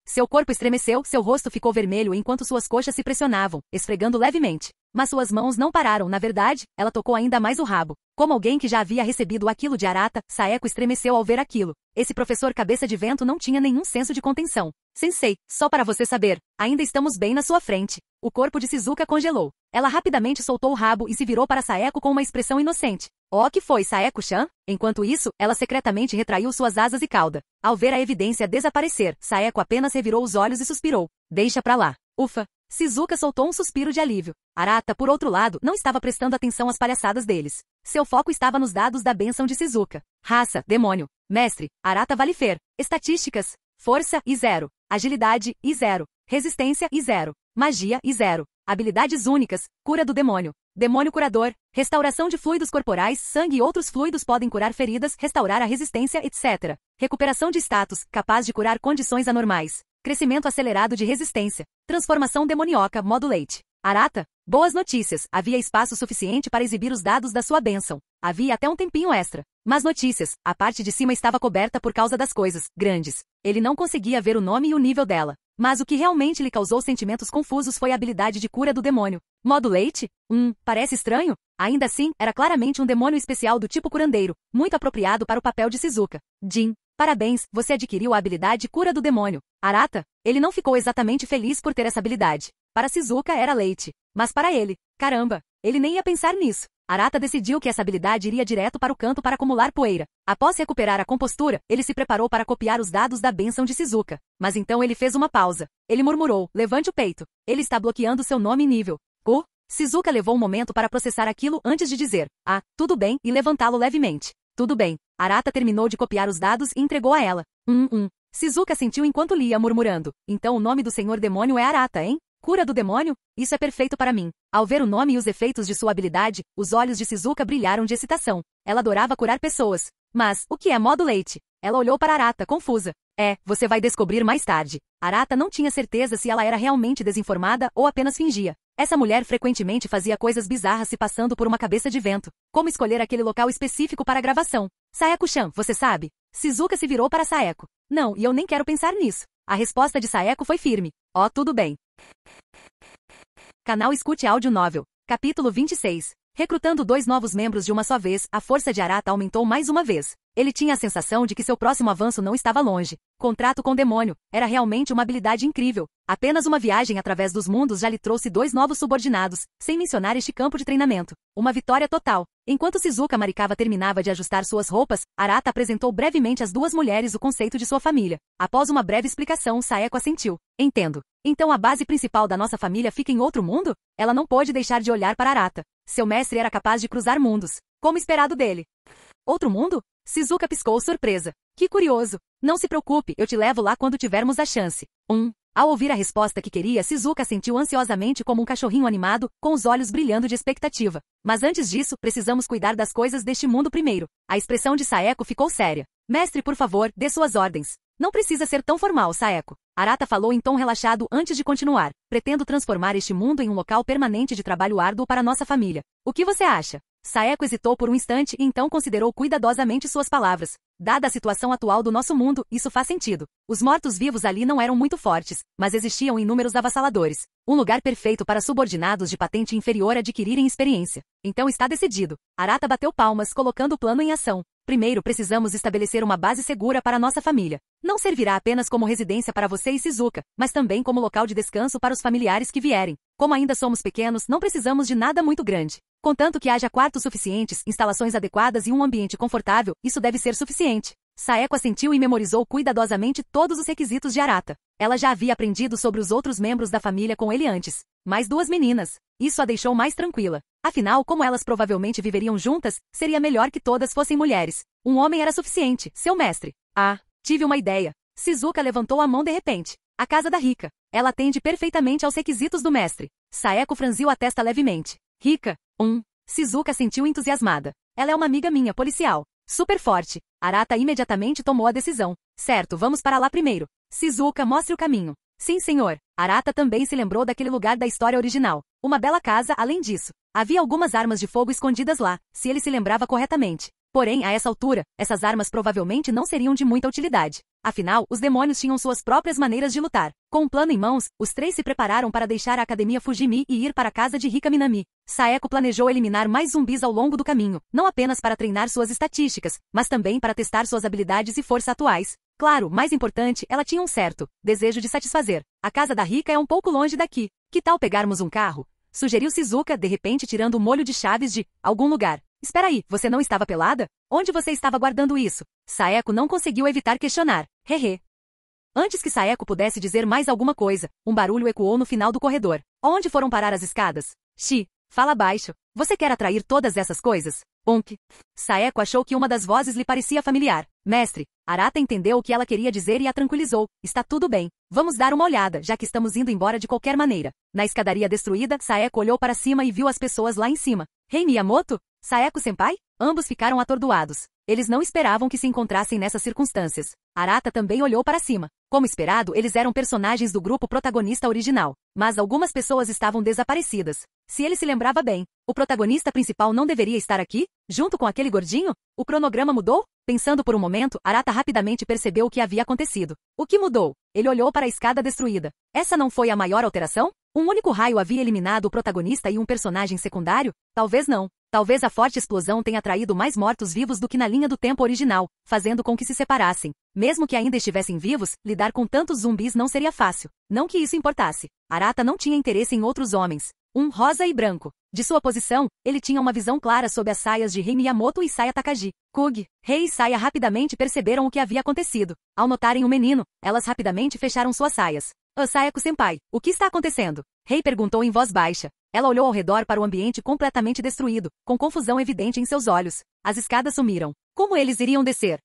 B: Seu corpo estremeceu, seu rosto ficou vermelho enquanto suas coxas se pressionavam, esfregando levemente. Mas suas mãos não pararam, na verdade, ela tocou ainda mais o rabo. Como alguém que já havia recebido aquilo de Arata, Saeko estremeceu ao ver aquilo. Esse professor cabeça de vento não tinha nenhum senso de contenção. Sensei, só para você saber, ainda estamos bem na sua frente. O corpo de Shizuka congelou. Ela rapidamente soltou o rabo e se virou para Saeko com uma expressão inocente. Oh, que foi, Saeko-chan? Enquanto isso, ela secretamente retraiu suas asas e cauda. Ao ver a evidência desaparecer, Saeko apenas revirou os olhos e suspirou. Deixa pra lá. Ufa. Shizuka soltou um suspiro de alívio. Arata, por outro lado, não estava prestando atenção às palhaçadas deles. Seu foco estava nos dados da bênção de Shizuka. Raça, demônio. Mestre, Arata vale fer. Estatísticas. Força, e 0. Agilidade, e 0. Resistência, e 0. Magia, e 0. Habilidades únicas. Cura do demônio. Demônio curador. Restauração de fluidos corporais, sangue e outros fluidos podem curar feridas, restaurar a resistência, etc. Recuperação de status, capaz de curar condições anormais. Crescimento acelerado de resistência. Transformação demoníaca, modo leite. Arata? Boas notícias, havia espaço suficiente para exibir os dados da sua bênção. Havia até um tempinho extra. Mas notícias, a parte de cima estava coberta por causa das coisas grandes. Ele não conseguia ver o nome e o nível dela. Mas o que realmente lhe causou sentimentos confusos foi a habilidade de cura do demônio. Modo leite? Parece estranho? Ainda assim, era claramente um demônio especial do tipo curandeiro, muito apropriado para o papel de Shizuka. Jin, parabéns, você adquiriu a habilidade cura do demônio. Arata? Ele não ficou exatamente feliz por ter essa habilidade. Para Shizuka era leite. Mas para ele, caramba, ele nem ia pensar nisso. Arata decidiu que essa habilidade iria direto para o canto para acumular poeira. Após recuperar a compostura, ele se preparou para copiar os dados da bênção de Shizuka. Mas então ele fez uma pausa. Ele murmurou, levante o peito. Ele está bloqueando seu nome e nível. Shizuka levou um momento para processar aquilo antes de dizer, tudo bem, e levantá-lo levemente. Tudo bem. Arata terminou de copiar os dados e entregou a ela. Shizuka sentiu enquanto lia, murmurando. Então o nome do senhor demônio é Arata, hein? Cura do demônio? Isso é perfeito para mim. Ao ver o nome e os efeitos de sua habilidade, os olhos de Shizuka brilharam de excitação. Ela adorava curar pessoas. Mas, o que é modo leite? Ela olhou para Arata, confusa. Você vai descobrir mais tarde. Arata não tinha certeza se ela era realmente desinformada ou apenas fingia. Essa mulher frequentemente fazia coisas bizarras se passando por uma cabeça de vento. Como escolher aquele local específico para a gravação? Saeko-chan, você sabe? Shizuka se virou para Saeko. Não, e eu nem quero pensar nisso. A resposta de Saeko foi firme. Tudo bem. Canal Escute Áudio Novel. Capítulo 26. Recrutando 2 novos membros de uma só vez, a força de Arata aumentou mais uma vez. Ele tinha a sensação de que seu próximo avanço não estava longe. Contrato com demônio. Era realmente uma habilidade incrível. Apenas uma viagem através dos mundos já lhe trouxe 2 novos subordinados, sem mencionar este campo de treinamento. Uma vitória total. Enquanto Shizuka Marikawa terminava de ajustar suas roupas, Arata apresentou brevemente às 2 mulheres o conceito de sua família. Após uma breve explicação, Saeko assentiu. Entendo. Então a base principal da nossa família fica em outro mundo? Ela não pôde deixar de olhar para Arata. Seu mestre era capaz de cruzar mundos. Como esperado dele. Outro mundo? Shizuka piscou surpresa. Que curioso. Não se preocupe, eu te levo lá quando tivermos a chance. Ao ouvir a resposta que queria, Shizuka sentiu ansiosamente como um cachorrinho animado, com os olhos brilhando de expectativa. Mas antes disso, precisamos cuidar das coisas deste mundo primeiro. A expressão de Saeko ficou séria. Mestre, por favor, dê suas ordens. Não precisa ser tão formal, Saeko. Arata falou em tom relaxado antes de continuar. Pretendo transformar este mundo em um local permanente de trabalho árduo para nossa família. O que você acha? Saeko hesitou por um instante e então considerou cuidadosamente suas palavras. Dada a situação atual do nosso mundo, isso faz sentido. Os mortos-vivos ali não eram muito fortes, mas existiam em números avassaladores. Um lugar perfeito para subordinados de patente inferior adquirirem experiência. Então está decidido. Arata bateu palmas, colocando o plano em ação. Primeiro precisamos estabelecer uma base segura para nossa família. Não servirá apenas como residência para você e Shizuka, mas também como local de descanso para os familiares que vierem. Como ainda somos pequenos, não precisamos de nada muito grande. Contanto que haja quartos suficientes, instalações adequadas e um ambiente confortável, isso deve ser suficiente. Saeko assentiu e memorizou cuidadosamente todos os requisitos de Arata. Ela já havia aprendido sobre os outros membros da família com ele antes. Mais 2 meninas. Isso a deixou mais tranquila. Afinal, como elas provavelmente viveriam juntas, seria melhor que todas fossem mulheres. Um homem era suficiente, seu mestre. Tive uma ideia. Shizuka levantou a mão de repente. A casa da Rika. Ela atende perfeitamente aos requisitos do mestre. Saeko franziu a testa levemente. Rika? Shizuka sentiu entusiasmada. Ela é uma amiga minha, policial. Super forte. Arata imediatamente tomou a decisão. Certo, vamos para lá primeiro. Shizuka, mostre o caminho. Sim, senhor. Arata também se lembrou daquele lugar da história original. Uma bela casa, além disso. Havia algumas armas de fogo escondidas lá, se ele se lembrava corretamente. Porém, a essa altura, essas armas provavelmente não seriam de muita utilidade. Afinal, os demônios tinham suas próprias maneiras de lutar. Com um plano em mãos, os três se prepararam para deixar a Academia Fujimi e ir para a casa de Rika Minami. Saeko planejou eliminar mais zumbis ao longo do caminho, não apenas para treinar suas estatísticas, mas também para testar suas habilidades e força atuais. Claro, mais importante, ela tinha um certo desejo de satisfazer. A casa da Rika é um pouco longe daqui. Que tal pegarmos um carro? Sugeriu Shizuka, de repente tirando o molho de chaves de algum lugar. Espera aí, você não estava pelada? Onde você estava guardando isso? Saeko não conseguiu evitar questionar. Hehe. Antes que Saeko pudesse dizer mais alguma coisa, um barulho ecoou no final do corredor. Onde foram parar as escadas? Fala baixo. Você quer atrair todas essas coisas? Saeko achou que uma das vozes lhe parecia familiar. Mestre, Arata entendeu o que ela queria dizer e a tranquilizou. Está tudo bem. Vamos dar uma olhada, já que estamos indo embora de qualquer maneira. Na escadaria destruída, Saeko olhou para cima e viu as pessoas lá em cima. Rei Miyamoto? Saeko-senpai? Ambos ficaram atordoados. Eles não esperavam que se encontrassem nessas circunstâncias. Arata também olhou para cima. Como esperado, eles eram personagens do grupo protagonista original. Mas algumas pessoas estavam desaparecidas. Se ele se lembrava bem, o protagonista principal não deveria estar aqui? Junto com aquele gordinho? O cronograma mudou? Pensando por um momento, Arata rapidamente percebeu o que havia acontecido. O que mudou? Ele olhou para a escada destruída. Essa não foi a maior alteração? Um único raio havia eliminado o protagonista e um personagem secundário? Talvez não. Talvez a forte explosão tenha atraído mais mortos-vivos do que na linha do tempo original, fazendo com que se separassem. Mesmo que ainda estivessem vivos, lidar com tantos zumbis não seria fácil. Não que isso importasse. Arata não tinha interesse em outros homens. Rosa e branco. De sua posição, ele tinha uma visão clara sobre as saias de Rei Miyamoto e Saya Takagi. Kugi, Rei e Saya rapidamente perceberam o que havia acontecido. Ao notarem o menino, elas rapidamente fecharam suas saias. Saeko-senpai, o que está acontecendo? Rei perguntou em voz baixa. Ela olhou ao redor para o ambiente completamente destruído, com confusão evidente em seus olhos. As escadas sumiram. Como eles iriam descer?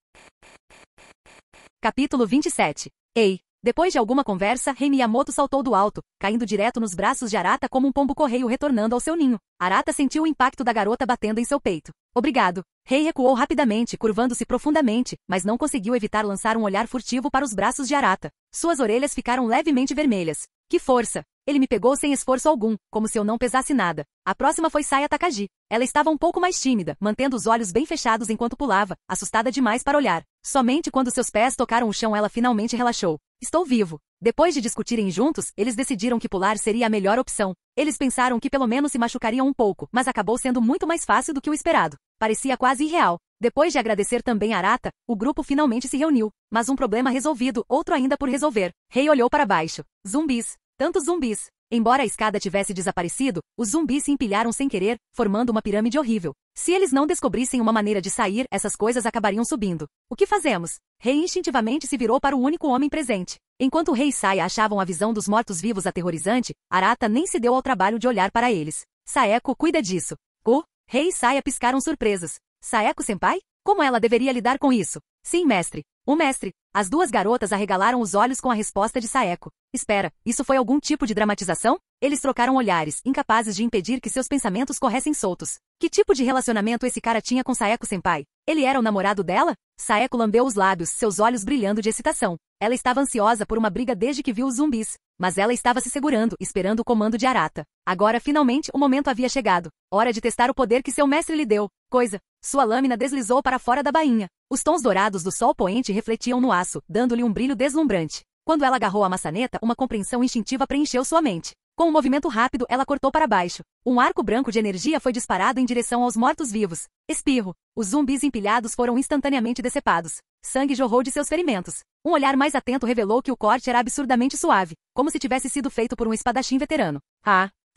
B: Capítulo 27. Ei! Depois de alguma conversa, Rei Miyamoto saltou do alto, caindo direto nos braços de Arata como um pombo-correio retornando ao seu ninho. Arata sentiu o impacto da garota batendo em seu peito. Obrigado. Rei recuou rapidamente, curvando-se profundamente, mas não conseguiu evitar lançar um olhar furtivo para os braços de Arata. Suas orelhas ficaram levemente vermelhas. Que força! Ele me pegou sem esforço algum, como se eu não pesasse nada. A próxima foi Saya Takagi. Ela estava um pouco mais tímida, mantendo os olhos bem fechados enquanto pulava, assustada demais para olhar. Somente quando seus pés tocaram o chão ela finalmente relaxou. Estou vivo. Depois de discutirem juntos, eles decidiram que pular seria a melhor opção. Eles pensaram que pelo menos se machucariam um pouco, mas acabou sendo muito mais fácil do que o esperado. Parecia quase irreal. Depois de agradecer também a Arata, o grupo finalmente se reuniu. Mas um problema resolvido, outro ainda por resolver. Rei olhou para baixo. Zumbis. Tantos zumbis. Embora a escada tivesse desaparecido, os zumbis se empilharam sem querer, formando uma pirâmide horrível. Se eles não descobrissem uma maneira de sair, essas coisas acabariam subindo. O que fazemos? Rei instintivamente se virou para o único homem presente. Enquanto o Rei e Saya achavam a visão dos mortos-vivos aterrorizante, Arata nem se deu ao trabalho de olhar para eles. Saeko cuida disso. Rei e Saya piscaram surpresos. Saeko-senpai? Como ela deveria lidar com isso? Sim, mestre. O mestre. As duas garotas arregalaram os olhos com a resposta de Saeko. Espera, isso foi algum tipo de dramatização? Eles trocaram olhares, incapazes de impedir que seus pensamentos corressem soltos. Que tipo de relacionamento esse cara tinha com Saeko-senpai? Ele era o namorado dela? Saeko lambeu os lábios, seus olhos brilhando de excitação. Ela estava ansiosa por uma briga desde que viu os zumbis. Mas ela estava se segurando, esperando o comando de Arata. Agora, finalmente, o momento havia chegado. Hora de testar o poder que seu mestre lhe deu. Sua lâmina deslizou para fora da bainha. Os tons dourados do sol poente refletiam no aço, dando-lhe um brilho deslumbrante. Quando ela agarrou a maçaneta, uma compreensão instintiva preencheu sua mente. Com um movimento rápido, ela cortou para baixo. Um arco branco de energia foi disparado em direção aos mortos-vivos. Espirro. Os zumbis empilhados foram instantaneamente decepados. Sangue jorrou de seus ferimentos. Um olhar mais atento revelou que o corte era absurdamente suave, como se tivesse sido feito por um espadachim veterano.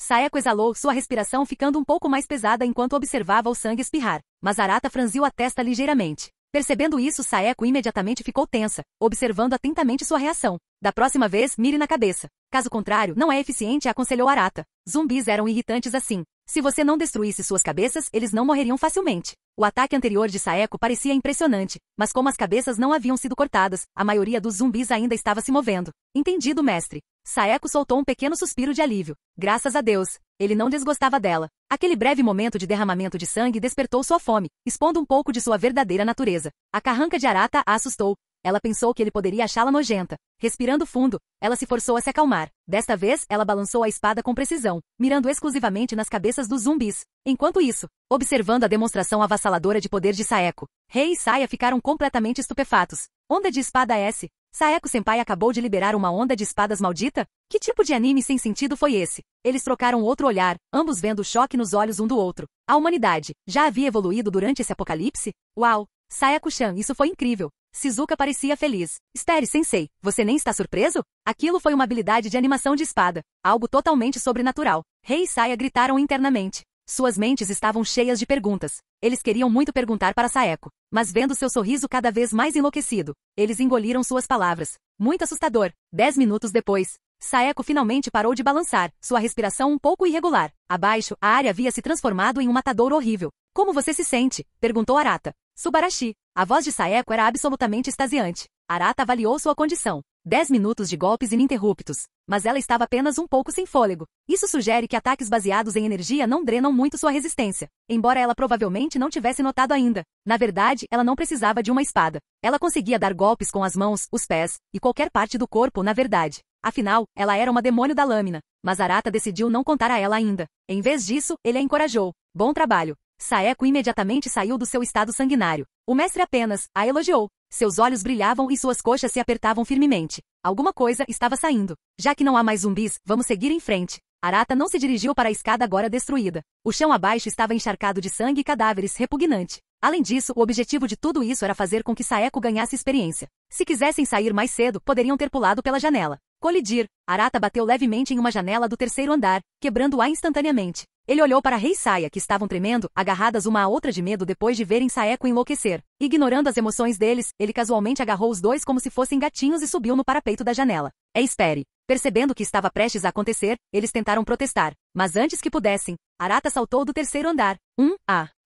B: Saeko exalou, sua respiração ficando um pouco mais pesada enquanto observava o sangue espirrar. Mas Arata franziu a testa ligeiramente. Percebendo isso, Saeko imediatamente ficou tensa, observando atentamente sua reação. Da próxima vez, mire na cabeça. Caso contrário, não é eficiente, aconselhou Arata. Zumbis eram irritantes assim. Se você não destruísse suas cabeças, eles não morreriam facilmente. O ataque anterior de Saeko parecia impressionante, mas como as cabeças não haviam sido cortadas, a maioria dos zumbis ainda estava se movendo. Entendido, mestre. Saeko soltou um pequeno suspiro de alívio. Graças a Deus. Ele não desgostava dela. Aquele breve momento de derramamento de sangue despertou sua fome, expondo um pouco de sua verdadeira natureza. A carranca de Arata a assustou. Ela pensou que ele poderia achá-la nojenta. Respirando fundo, ela se forçou a se acalmar. Desta vez, ela balançou a espada com precisão, mirando exclusivamente nas cabeças dos zumbis. Enquanto isso, observando a demonstração avassaladora de poder de Saeko, Rei e Saya ficaram completamente estupefatos. Onda de espada S. Saeko-senpai acabou de liberar uma onda de espadas maldita? Que tipo de anime sem sentido foi esse? Eles trocaram outro olhar, ambos vendo o choque nos olhos um do outro. A humanidade já havia evoluído durante esse apocalipse? Uau! Sayako-chan, isso foi incrível. Shizuka parecia feliz. Espere, sensei, você nem está surpreso? Aquilo foi uma habilidade de animação de espada. Algo totalmente sobrenatural. Rei e Saya gritaram internamente. Suas mentes estavam cheias de perguntas. Eles queriam muito perguntar para Saeko, mas vendo seu sorriso cada vez mais enlouquecido, eles engoliram suas palavras. Muito assustador. 10 minutos depois, Saeko finalmente parou de balançar, sua respiração um pouco irregular. Abaixo, a área havia se transformado em um matadouro horrível. Como você se sente? Perguntou Arata. Subarashi. A voz de Saeko era absolutamente extasiante. Arata avaliou sua condição. 10 minutos de golpes ininterruptos. Mas ela estava apenas um pouco sem fôlego. Isso sugere que ataques baseados em energia não drenam muito sua resistência. Embora ela provavelmente não tivesse notado ainda. Na verdade, ela não precisava de uma espada. Ela conseguia dar golpes com as mãos, os pés, e qualquer parte do corpo, na verdade. Afinal, ela era uma demônio da lâmina. Mas Arata decidiu não contar a ela ainda. Em vez disso, ele a encorajou. Bom trabalho. Saeko imediatamente saiu do seu estado sanguinário. O mestre apenas a elogiou. Seus olhos brilhavam e suas coxas se apertavam firmemente. Alguma coisa estava saindo. Já que não há mais zumbis, vamos seguir em frente. Arata não se dirigiu para a escada agora destruída. O chão abaixo estava encharcado de sangue e cadáveres, repugnante. Além disso, o objetivo de tudo isso era fazer com que Saeko ganhasse experiência. Se quisessem sair mais cedo, poderiam ter pulado pela janela. Colidir. Arata bateu levemente em uma janela do terceiro andar, quebrando-a instantaneamente. Ele olhou para Rei e Saya, que estavam tremendo, agarradas uma à outra de medo depois de verem Saeko enlouquecer. Ignorando as emoções deles, ele casualmente agarrou os dois como se fossem gatinhos e subiu no parapeito da janela. Espere. Percebendo o que estava prestes a acontecer, eles tentaram protestar. Mas antes que pudessem, Arata saltou do terceiro andar.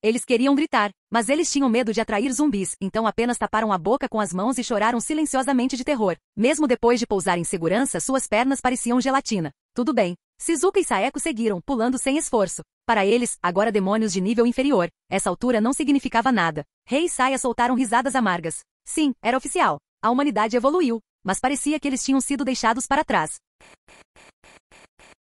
B: Eles queriam gritar, mas eles tinham medo de atrair zumbis, então apenas taparam a boca com as mãos e choraram silenciosamente de terror. Mesmo depois de pousar em segurança, suas pernas pareciam gelatina. Tudo bem. Shizuka e Saeko seguiram, pulando sem esforço. Para eles, agora demônios de nível inferior, essa altura não significava nada. Rei e Saya soltaram risadas amargas. Sim, era oficial. A humanidade evoluiu, mas parecia que eles tinham sido deixados para trás.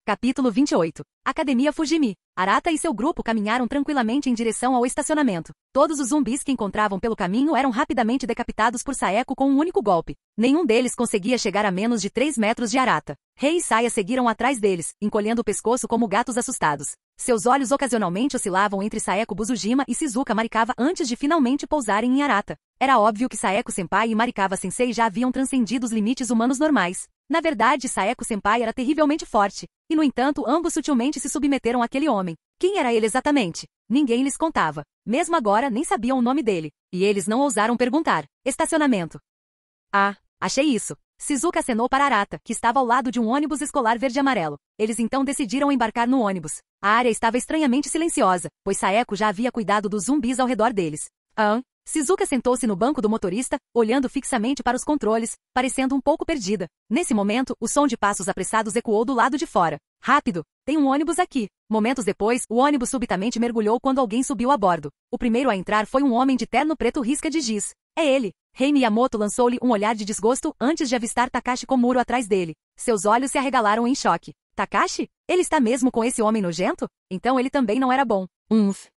B: Capítulo 28. Academia Fujimi. Arata e seu grupo caminharam tranquilamente em direção ao estacionamento. Todos os zumbis que encontravam pelo caminho eram rapidamente decapitados por Saeko com um único golpe. Nenhum deles conseguia chegar a menos de 3 metros de Arata. Rei e Saya seguiram atrás deles, encolhendo o pescoço como gatos assustados. Seus olhos ocasionalmente oscilavam entre Saeko Buzujima e Shizuka Marikawa antes de finalmente pousarem em Arata. Era óbvio que Saeko-senpai e Marikawa-sensei já haviam transcendido os limites humanos normais. Na verdade, Saeko-senpai era terrivelmente forte. E, no entanto, ambos sutilmente se submeteram àquele homem. Quem era ele exatamente? Ninguém lhes contava. Mesmo agora, nem sabiam o nome dele. E eles não ousaram perguntar. Estacionamento. Achei isso. Shizuka acenou para Arata, que estava ao lado de um ônibus escolar verde-amarelo. Eles então decidiram embarcar no ônibus. A área estava estranhamente silenciosa, pois Saeko já havia cuidado dos zumbis ao redor deles. Shizuka sentou-se no banco do motorista, olhando fixamente para os controles, parecendo um pouco perdida. Nesse momento, o som de passos apressados ecoou do lado de fora. Rápido! Tem um ônibus aqui. Momentos depois, o ônibus subitamente mergulhou quando alguém subiu a bordo. O primeiro a entrar foi um homem de terno preto risca de giz. É ele! Rei Miyamoto lançou-lhe um olhar de desgosto antes de avistar Takashi Komuro atrás dele. Seus olhos se arregalaram em choque. Takashi? Ele está mesmo com esse homem nojento? Então ele também não era bom.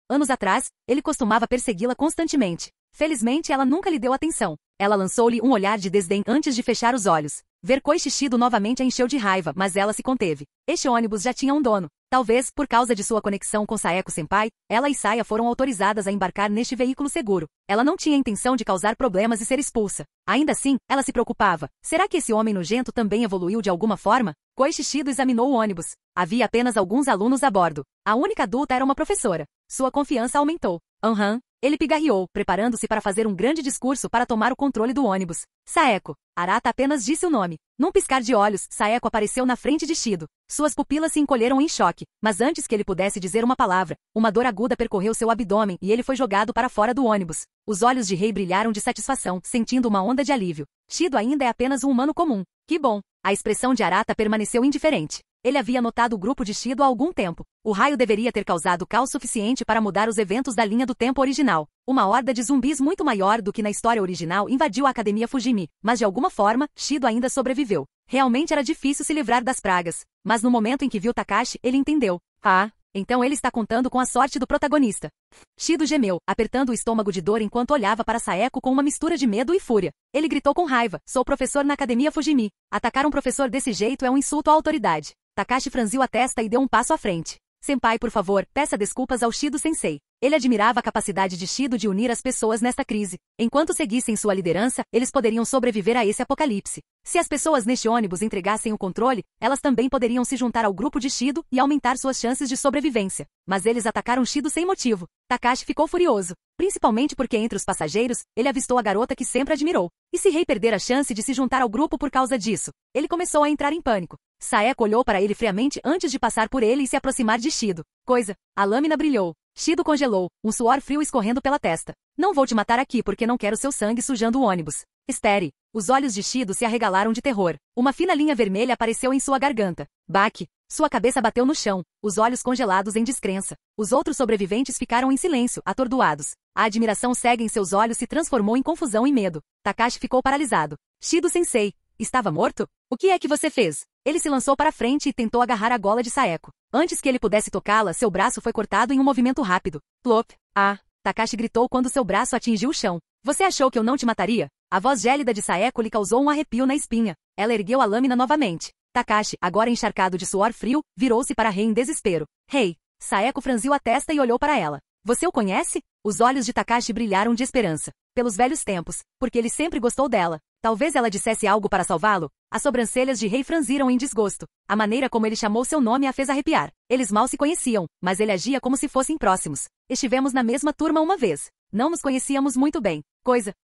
B: Anos atrás, ele costumava persegui-la constantemente. Felizmente ela nunca lhe deu atenção. Ela lançou-lhe um olhar de desdém antes de fechar os olhos. Ver Koishichido novamente a encheu de raiva, mas ela se conteve. Este ônibus já tinha um dono. Talvez, por causa de sua conexão com Saeko-senpai, ela e Saya foram autorizadas a embarcar neste veículo seguro. Ela não tinha intenção de causar problemas e ser expulsa. Ainda assim, ela se preocupava. Será que esse homem nojento também evoluiu de alguma forma? Koishichido examinou o ônibus. Havia apenas alguns alunos a bordo. A única adulta era uma professora. Sua confiança aumentou. Ele pigarreou, preparando-se para fazer um grande discurso para tomar o controle do ônibus. Saeko. Arata apenas disse o nome. Num piscar de olhos, Saeko apareceu na frente de Shido. Suas pupilas se encolheram em choque, mas antes que ele pudesse dizer uma palavra, uma dor aguda percorreu seu abdômen e ele foi jogado para fora do ônibus. Os olhos de Rei brilharam de satisfação, sentindo uma onda de alívio. Shido ainda é apenas um humano comum. Que bom. A expressão de Arata permaneceu indiferente. Ele havia notado o grupo de Shido há algum tempo. O raio deveria ter causado caos suficiente para mudar os eventos da linha do tempo original. Uma horda de zumbis muito maior do que na história original invadiu a Academia Fujimi, mas de alguma forma, Shido ainda sobreviveu. Realmente era difícil se livrar das pragas. Mas no momento em que viu Takashi, ele entendeu. Então ele está contando com a sorte do protagonista. Shido gemeu, apertando o estômago de dor enquanto olhava para Saeko com uma mistura de medo e fúria. Ele gritou com raiva, sou professor na Academia Fujimi. Atacar um professor desse jeito é um insulto à autoridade. Takashi franziu a testa e deu um passo à frente. Senpai, por favor, peça desculpas ao Shido-sensei. Ele admirava a capacidade de Shido de unir as pessoas nesta crise. Enquanto seguissem sua liderança, eles poderiam sobreviver a esse apocalipse. Se as pessoas neste ônibus entregassem o controle, elas também poderiam se juntar ao grupo de Shido e aumentar suas chances de sobrevivência. Mas eles atacaram Shido sem motivo. Takashi ficou furioso. Principalmente porque entre os passageiros, ele avistou a garota que sempre admirou. E se Rei perder a chance de se juntar ao grupo por causa disso? Ele começou a entrar em pânico. Saeko olhou para ele friamente antes de passar por ele e se aproximar de Shido. A lâmina brilhou. Shido congelou, um suor frio escorrendo pela testa. Não vou te matar aqui porque não quero seu sangue sujando o ônibus. Espere. Os olhos de Shido se arregalaram de terror. Uma fina linha vermelha apareceu em sua garganta. Baque. Sua cabeça bateu no chão, os olhos congelados em descrença. Os outros sobreviventes ficaram em silêncio, atordoados. A admiração cega em seus olhos se transformou em confusão e medo. Takashi ficou paralisado. Shido-sensei. Estava morto? O que é que você fez? Ele se lançou para frente e tentou agarrar a gola de Saeko. Antes que ele pudesse tocá-la, seu braço foi cortado em um movimento rápido. Plop. Takashi gritou quando seu braço atingiu o chão. Você achou que eu não te mataria? A voz gélida de Saeko lhe causou um arrepio na espinha. Ela ergueu a lâmina novamente. Takashi, agora encharcado de suor frio, virou-se para Rei em desespero. Rei. Saeko franziu a testa e olhou para ela. Você o conhece? Os olhos de Takashi brilharam de esperança. Pelos velhos tempos, porque ele sempre gostou dela. Talvez ela dissesse algo para salvá-lo. As sobrancelhas de Rei franziram em desgosto. A maneira como ele chamou seu nome a fez arrepiar. Eles mal se conheciam, mas ele agia como se fossem próximos. Estivemos na mesma turma uma vez. Não nos conhecíamos muito bem.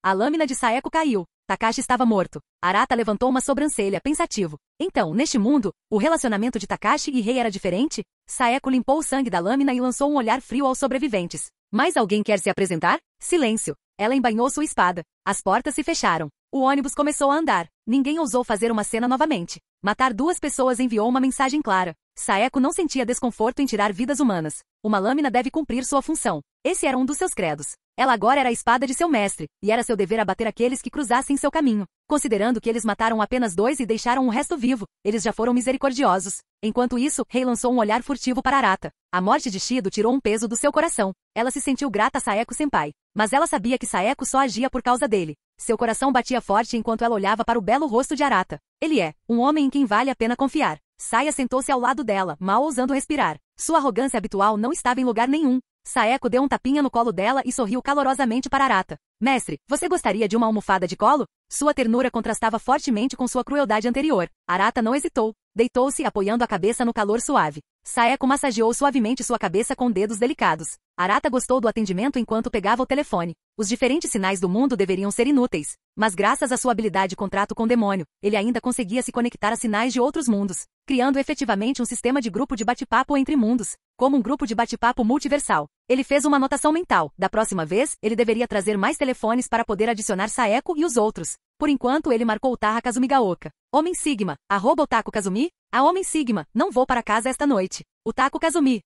B: A lâmina de Saeko caiu. Takashi estava morto. Arata levantou uma sobrancelha, pensativo. Então, neste mundo, o relacionamento de Takashi e Rei era diferente? Saeko limpou o sangue da lâmina e lançou um olhar frio aos sobreviventes. Mais alguém quer se apresentar? Silêncio. Ela embainhou sua espada. As portas se fecharam. O ônibus começou a andar. Ninguém ousou fazer uma cena novamente. Matar duas pessoas enviou uma mensagem clara. Saeko não sentia desconforto em tirar vidas humanas. Uma lâmina deve cumprir sua função. Esse era um dos seus credos. Ela agora era a espada de seu mestre, e era seu dever abater aqueles que cruzassem seu caminho. Considerando que eles mataram apenas 2 e deixaram o resto vivo, eles já foram misericordiosos. Enquanto isso, Rei lançou um olhar furtivo para Arata. A morte de Shido tirou um peso do seu coração. Ela se sentiu grata a Saeko-senpai. Mas ela sabia que Saeko só agia por causa dele. Seu coração batia forte enquanto ela olhava para o belo rosto de Arata. Ele é um homem em quem vale a pena confiar. Saya sentou-se ao lado dela, mal ousando respirar. Sua arrogância habitual não estava em lugar nenhum. Saeko deu um tapinha no colo dela e sorriu calorosamente para Arata. Mestre, você gostaria de uma almofada de colo? Sua ternura contrastava fortemente com sua crueldade anterior. Arata não hesitou. Deitou-se, apoiando a cabeça no calor suave. Saeko massageou suavemente sua cabeça com dedos delicados. Arata gostou do atendimento enquanto pegava o telefone. Os diferentes sinais do mundo deveriam ser inúteis. Mas graças à sua habilidade com trato com demônio, ele ainda conseguia se conectar a sinais de outros mundos, criando efetivamente um sistema de grupo de bate-papo entre mundos, como um grupo de bate-papo multiversal. Ele fez uma anotação mental. Da próxima vez, ele deveria trazer mais telefones para poder adicionar Saeko e os outros. Por enquanto, ele marcou Taha Kazumigaoka. Homem Sigma, @Otaku Kazumi. A Homem Sigma, não vou para casa esta noite. Otaku Kazumi.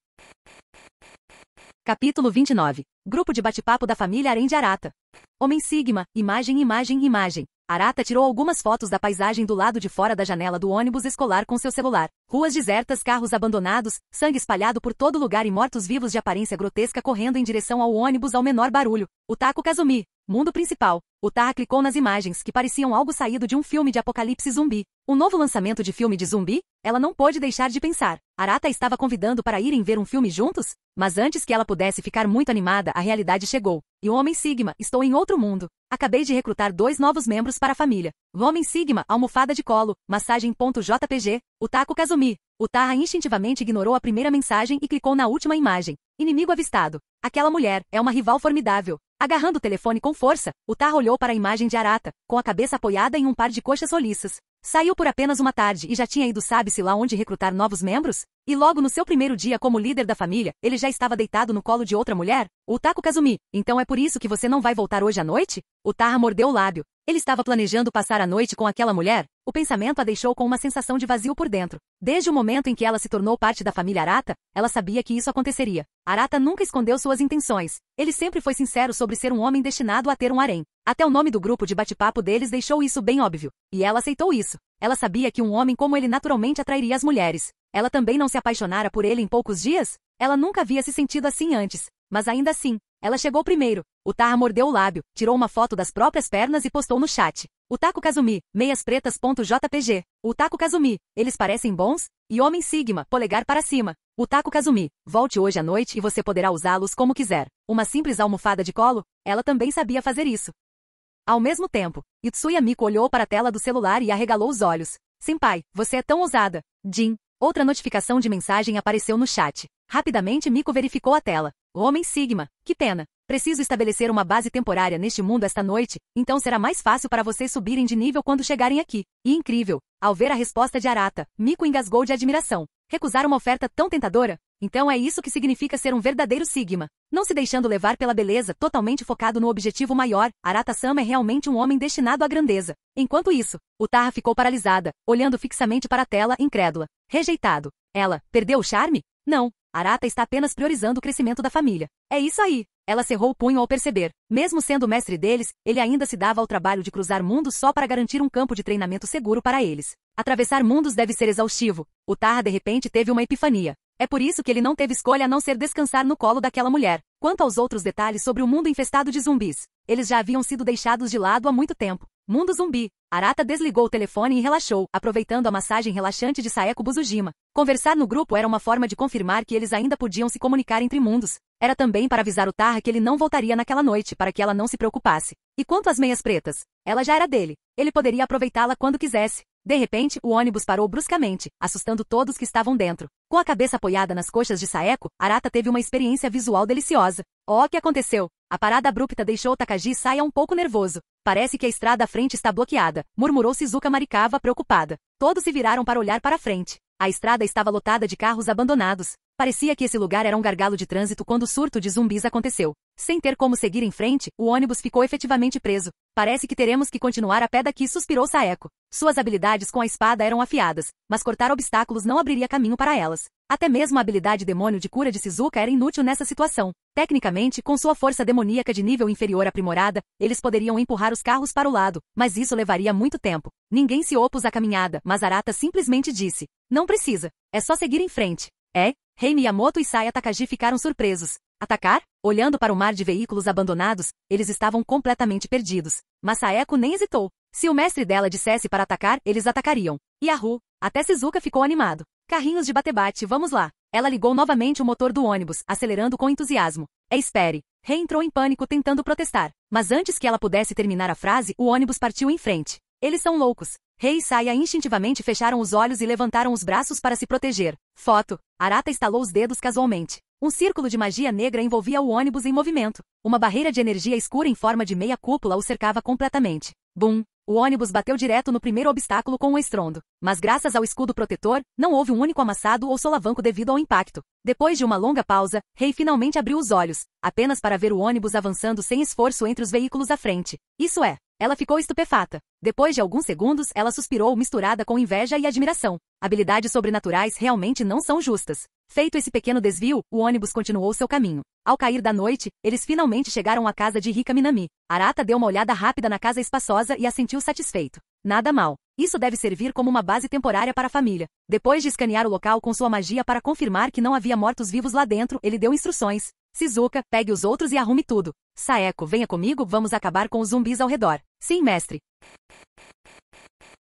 B: Capítulo 29. Grupo de bate-papo da família Aren de Arata. Homem Sigma, imagem, imagem, imagem. Arata tirou algumas fotos da paisagem do lado de fora da janela do ônibus escolar com seu celular. Ruas desertas, carros abandonados, sangue espalhado por todo lugar e mortos-vivos de aparência grotesca correndo em direção ao ônibus ao menor barulho. Otaku Kazumi. Mundo principal. O Taha clicou nas imagens, que pareciam algo saído de um filme de apocalipse zumbi. Um novo lançamento de filme de zumbi? Ela não pôde deixar de pensar. Arata estava convidando para irem ver um filme juntos? Mas antes que ela pudesse ficar muito animada, a realidade chegou. E o Homem Sigma, estou em outro mundo. Acabei de recrutar 2 novos membros para a família. O Homem Sigma, almofada de colo, massagem.jpg, Otaku Kazumi. O Taha instintivamente ignorou a primeira mensagem e clicou na última imagem. Inimigo avistado. Aquela mulher é uma rival formidável. Agarrando o telefone com força, o Taha olhou para a imagem de Arata, com a cabeça apoiada em um par de coxas roliças. Saiu por apenas uma tarde e já tinha ido sabe-se lá onde recrutar novos membros? E logo no seu primeiro dia como líder da família, ele já estava deitado no colo de outra mulher? Utako Kazumi, então é por isso que você não vai voltar hoje à noite? Utaha mordeu o lábio. Ele estava planejando passar a noite com aquela mulher? O pensamento a deixou com uma sensação de vazio por dentro. Desde o momento em que ela se tornou parte da família Arata, ela sabia que isso aconteceria. Arata nunca escondeu suas intenções. Ele sempre foi sincero sobre ser um homem destinado a ter um harém. Até o nome do grupo de bate-papo deles deixou isso bem óbvio. E ela aceitou isso. Ela sabia que um homem como ele naturalmente atrairia as mulheres. Ela também não se apaixonara por ele em poucos dias? Ela nunca havia se sentido assim antes. Mas ainda assim, ela chegou primeiro. Utaha mordeu o lábio, tirou uma foto das próprias pernas e postou no chat. Utako Kazumi, meiaspretas.jpg. Utako Kazumi, eles parecem bons? E Homem Sigma, polegar para cima. Utako Kazumi, volte hoje à noite e você poderá usá-los como quiser. Uma simples almofada de colo? Ela também sabia fazer isso. Ao mesmo tempo, Itsuya Miko olhou para a tela do celular e arregalou os olhos. Senpai, você é tão ousada. Jin. Outra notificação de mensagem apareceu no chat. Rapidamente Miko verificou a tela. O Homem Sigma, que pena. Preciso estabelecer uma base temporária neste mundo esta noite, então será mais fácil para vocês subirem de nível quando chegarem aqui. E incrível. Ao ver a resposta de Arata, Miko engasgou de admiração. Recusar uma oferta tão tentadora? Então é isso que significa ser um verdadeiro Sigma. Não se deixando levar pela beleza, totalmente focado no objetivo maior, Arata-sama é realmente um homem destinado à grandeza. Enquanto isso, Utaha ficou paralisada, olhando fixamente para a tela, incrédula. Rejeitado. Ela, perdeu o charme? Não. Arata está apenas priorizando o crescimento da família. É isso aí. Ela cerrou o punho ao perceber. Mesmo sendo o mestre deles, ele ainda se dava ao trabalho de cruzar mundos só para garantir um campo de treinamento seguro para eles. Atravessar mundos deve ser exaustivo. Utaha de repente teve uma epifania. É por isso que ele não teve escolha a não ser descansar no colo daquela mulher. Quanto aos outros detalhes sobre o mundo infestado de zumbis, eles já haviam sido deixados de lado há muito tempo. Mundo zumbi. Arata desligou o telefone e relaxou, aproveitando a massagem relaxante de Saeko Buzujima. Conversar no grupo era uma forma de confirmar que eles ainda podiam se comunicar entre mundos. Era também para avisar Utaha que ele não voltaria naquela noite para que ela não se preocupasse. E quanto às meias pretas? Ela já era dele. Ele poderia aproveitá-la quando quisesse. De repente, o ônibus parou bruscamente, assustando todos que estavam dentro. Com a cabeça apoiada nas coxas de Saeko, Arata teve uma experiência visual deliciosa. Oh, o que aconteceu? A parada abrupta deixou Takagi Saya um pouco nervoso. Parece que a estrada à frente está bloqueada, murmurou Shizuka Marikawa preocupada. Todos se viraram para olhar para a frente. A estrada estava lotada de carros abandonados. Parecia que esse lugar era um gargalo de trânsito quando o surto de zumbis aconteceu. Sem ter como seguir em frente, o ônibus ficou efetivamente preso. Parece que teremos que continuar a pé daqui, suspirou Saeko. Suas habilidades com a espada eram afiadas, mas cortar obstáculos não abriria caminho para elas. Até mesmo a habilidade demônio de cura de Shizuka era inútil nessa situação. Tecnicamente, com sua força demoníaca de nível inferior aprimorada, eles poderiam empurrar os carros para o lado, mas isso levaria muito tempo. Ninguém se opôs à caminhada, mas Arata simplesmente disse: não precisa, é só seguir em frente. Rei Miyamoto e Saya Takagi ficaram surpresos. Atacar? Olhando para o mar de veículos abandonados, eles estavam completamente perdidos. Mas Saeko nem hesitou. Se o mestre dela dissesse para atacar, eles atacariam. Yahoo! Até Shizuka ficou animado. Carrinhos de bate-bate, vamos lá. Ela ligou novamente o motor do ônibus, acelerando com entusiasmo. Espere. Rei entrou em pânico tentando protestar. Mas antes que ela pudesse terminar a frase, o ônibus partiu em frente. Eles são loucos. Rei e Saya instintivamente fecharam os olhos e levantaram os braços para se proteger. Foto. Arata estalou os dedos casualmente. Um círculo de magia negra envolvia o ônibus em movimento. Uma barreira de energia escura em forma de meia cúpula o cercava completamente. Bum! O ônibus bateu direto no primeiro obstáculo com um estrondo. Mas graças ao escudo protetor, não houve um único amassado ou solavanco devido ao impacto. Depois de uma longa pausa, Rei finalmente abriu os olhos, apenas para ver o ônibus avançando sem esforço entre os veículos à frente. Isso é. Ela ficou estupefata. Depois de alguns segundos, ela suspirou misturada com inveja e admiração. Habilidades sobrenaturais realmente não são justas. Feito esse pequeno desvio, o ônibus continuou seu caminho. Ao cair da noite, eles finalmente chegaram à casa de Rika Minami. Arata deu uma olhada rápida na casa espaçosa e a sentiu satisfeito. Nada mal. Isso deve servir como uma base temporária para a família. Depois de escanear o local com sua magia para confirmar que não havia mortos-vivos lá dentro, ele deu instruções. Shizuka, pegue os outros e arrume tudo. Saeko, venha comigo, vamos acabar com os zumbis ao redor. Sim, mestre.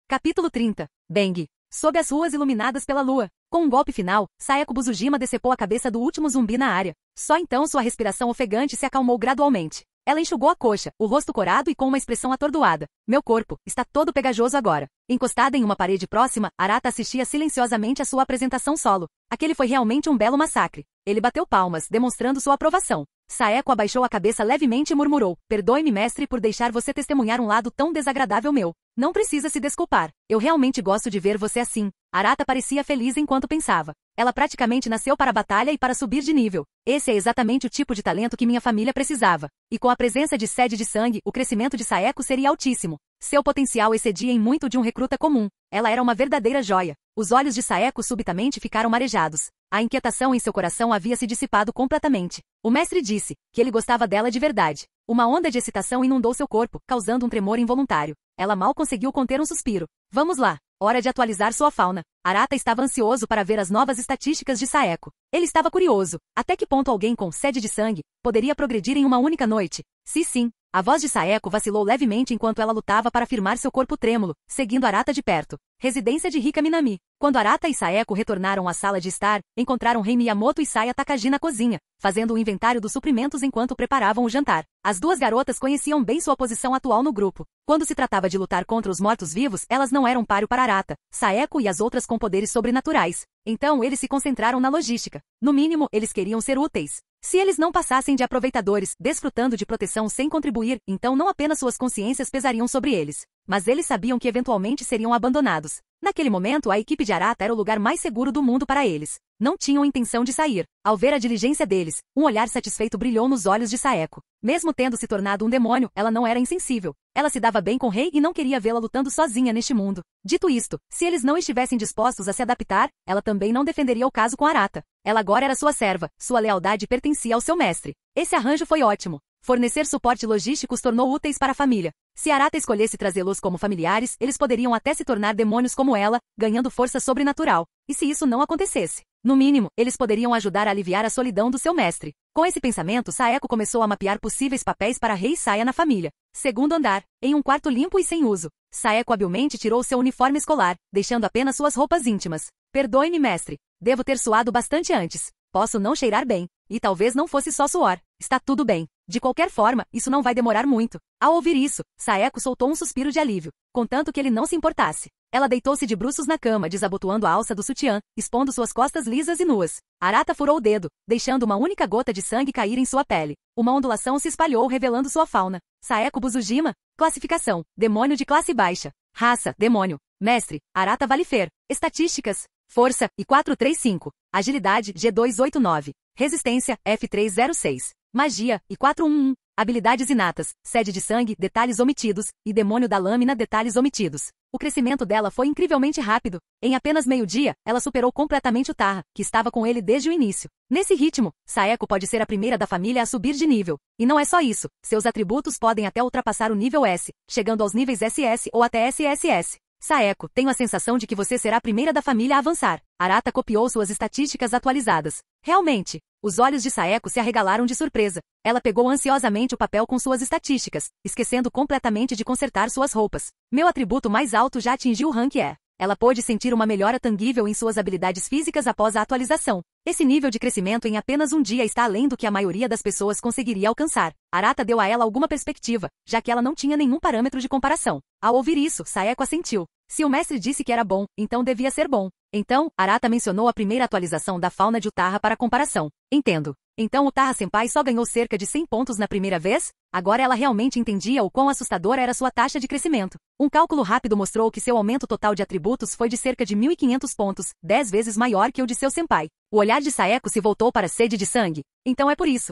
B: Capítulo 30. Bang. Sob as ruas iluminadas pela lua. Com um golpe final, Saeko Buzujima decepou a cabeça do último zumbi na área. Só então sua respiração ofegante se acalmou gradualmente. Ela enxugou a coxa, o rosto corado e com uma expressão atordoada. Meu corpo está todo pegajoso agora. Encostada em uma parede próxima, Arata assistia silenciosamente a sua apresentação solo. Aquele foi realmente um belo massacre. Ele bateu palmas, demonstrando sua aprovação. Saeko abaixou a cabeça levemente e murmurou: perdoe-me, mestre, por deixar você testemunhar um lado tão desagradável meu. Não precisa se desculpar. Eu realmente gosto de ver você assim. Arata parecia feliz enquanto pensava. Ela praticamente nasceu para a batalha e para subir de nível. Esse é exatamente o tipo de talento que minha família precisava. E com a presença de sede de sangue, o crescimento de Saeko seria altíssimo. Seu potencial excedia em muito de um recruta comum. Ela era uma verdadeira joia. Os olhos de Saeko subitamente ficaram marejados. A inquietação em seu coração havia se dissipado completamente. O mestre disse que ele gostava dela de verdade. Uma onda de excitação inundou seu corpo, causando um tremor involuntário. Ela mal conseguiu conter um suspiro. Vamos lá. Hora de atualizar sua fauna. Arata estava ansioso para ver as novas estatísticas de Saeko. Ele estava curioso. Até que ponto alguém com sede de sangue poderia progredir em uma única noite? Sim. A voz de Saeko vacilou levemente enquanto ela lutava para firmar seu corpo trêmulo, seguindo Arata de perto. Residência de Rika Minami. Quando Arata e Saeko retornaram à sala de estar, encontraram Rei Miyamoto e Saya Takagi na cozinha, fazendo o inventário dos suprimentos enquanto preparavam o jantar. As duas garotas conheciam bem sua posição atual no grupo. Quando se tratava de lutar contra os mortos-vivos, elas não eram páreo para Arata, Saeko e as outras com poderes sobrenaturais. Então eles se concentraram na logística. No mínimo, eles queriam ser úteis. Se eles não passassem de aproveitadores, desfrutando de proteção sem contribuir, então não apenas suas consciências pesariam sobre eles, mas eles sabiam que eventualmente seriam abandonados. Naquele momento, a equipe de Arata era o lugar mais seguro do mundo para eles. Não tinham intenção de sair. Ao ver a diligência deles, um olhar satisfeito brilhou nos olhos de Saeko. Mesmo tendo se tornado um demônio, ela não era insensível. Ela se dava bem com Rei e não queria vê-la lutando sozinha neste mundo. Dito isto, se eles não estivessem dispostos a se adaptar, ela também não defenderia o caso com Arata. Ela agora era sua serva, sua lealdade pertencia ao seu mestre. Esse arranjo foi ótimo. Fornecer suporte logístico os tornou úteis para a família. Se Arata escolhesse trazê-los como familiares, eles poderiam até se tornar demônios como ela, ganhando força sobrenatural. E se isso não acontecesse? No mínimo, eles poderiam ajudar a aliviar a solidão do seu mestre. Com esse pensamento, Saeko começou a mapear possíveis papéis para Rei Saya na família. Segundo andar, em um quarto limpo e sem uso. Saeko habilmente tirou seu uniforme escolar, deixando apenas suas roupas íntimas. Perdoe-me, mestre. Devo ter suado bastante antes. Posso não cheirar bem. E talvez não fosse só suor. Está tudo bem. De qualquer forma, isso não vai demorar muito. Ao ouvir isso, Saeko soltou um suspiro de alívio, contanto que ele não se importasse. Ela deitou-se de bruços na cama, desabotoando a alça do sutiã, expondo suas costas lisas e nuas. Arata furou o dedo, deixando uma única gota de sangue cair em sua pele. Uma ondulação se espalhou, revelando sua fauna. Saeko Buzujima. Classificação: demônio de classe baixa. Raça: demônio. Mestre: Arata Valifer. Estatísticas: força: I435. Agilidade: G289. Resistência: F306. Magia: I411. Habilidades inatas: sede de sangue, detalhes omitidos, e demônio da lâmina, detalhes omitidos. O crescimento dela foi incrivelmente rápido. Em apenas meio-dia, ela superou completamente o Tarra, que estava com ele desde o início. Nesse ritmo, Saeko pode ser a primeira da família a subir de nível. E não é só isso, seus atributos podem até ultrapassar o nível S, chegando aos níveis SS ou até SSS. Saeko, tenho a sensação de que você será a primeira da família a avançar. Arata copiou suas estatísticas atualizadas. Realmente. Os olhos de Saeko se arregalaram de surpresa. Ela pegou ansiosamente o papel com suas estatísticas, esquecendo completamente de consertar suas roupas. Meu atributo mais alto já atingiu o rank E. Ela pôde sentir uma melhora tangível em suas habilidades físicas após a atualização. Esse nível de crescimento em apenas um dia está além do que a maioria das pessoas conseguiria alcançar. Arata deu a ela alguma perspectiva, já que ela não tinha nenhum parâmetro de comparação. Ao ouvir isso, Saeko assentiu. Se o mestre disse que era bom, então devia ser bom. Então, Arata mencionou a primeira atualização da fauna de Utarra para comparação. Entendo. Então Utarra-senpai só ganhou cerca de 100 pontos na primeira vez? Agora ela realmente entendia o quão assustadora era sua taxa de crescimento. Um cálculo rápido mostrou que seu aumento total de atributos foi de cerca de 1.500 pontos, 10 vezes maior que o de seu senpai. O olhar de Saeko se voltou para a sede de sangue. Então é por isso.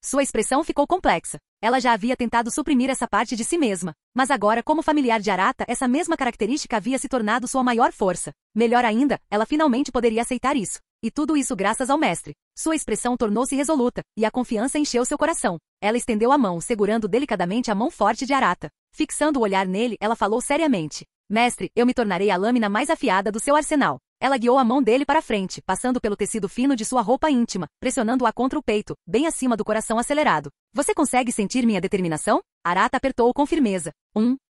B: Sua expressão ficou complexa. Ela já havia tentado suprimir essa parte de si mesma. Mas agora, como familiar de Arata, essa mesma característica havia se tornado sua maior força. Melhor ainda, ela finalmente poderia aceitar isso. E tudo isso graças ao mestre. Sua expressão tornou-se resoluta, e a confiança encheu seu coração. Ela estendeu a mão, segurando delicadamente a mão forte de Arata. Fixando o olhar nele, ela falou seriamente. Mestre, eu me tornarei a lâmina mais afiada do seu arsenal. Ela guiou a mão dele para frente, passando pelo tecido fino de sua roupa íntima, pressionando-a contra o peito, bem acima do coração acelerado. Você consegue sentir minha determinação? Arata apertou-o com firmeza.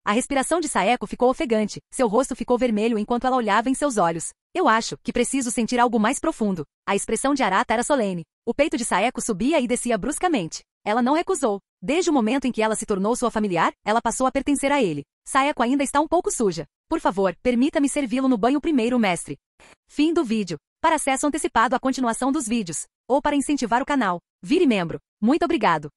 B: A respiração de Saeko ficou ofegante, seu rosto ficou vermelho enquanto ela olhava em seus olhos. Eu acho que preciso sentir algo mais profundo. A expressão de Arata era solene. O peito de Saeko subia e descia bruscamente. Ela não recusou. Desde o momento em que ela se tornou sua familiar, ela passou a pertencer a ele. Saeko ainda está um pouco suja. Por favor, permita-me servi-lo no banho primeiro, mestre. Fim do vídeo. Para acesso antecipado à continuação dos vídeos, ou para incentivar o canal, Vire membro. Muito obrigado.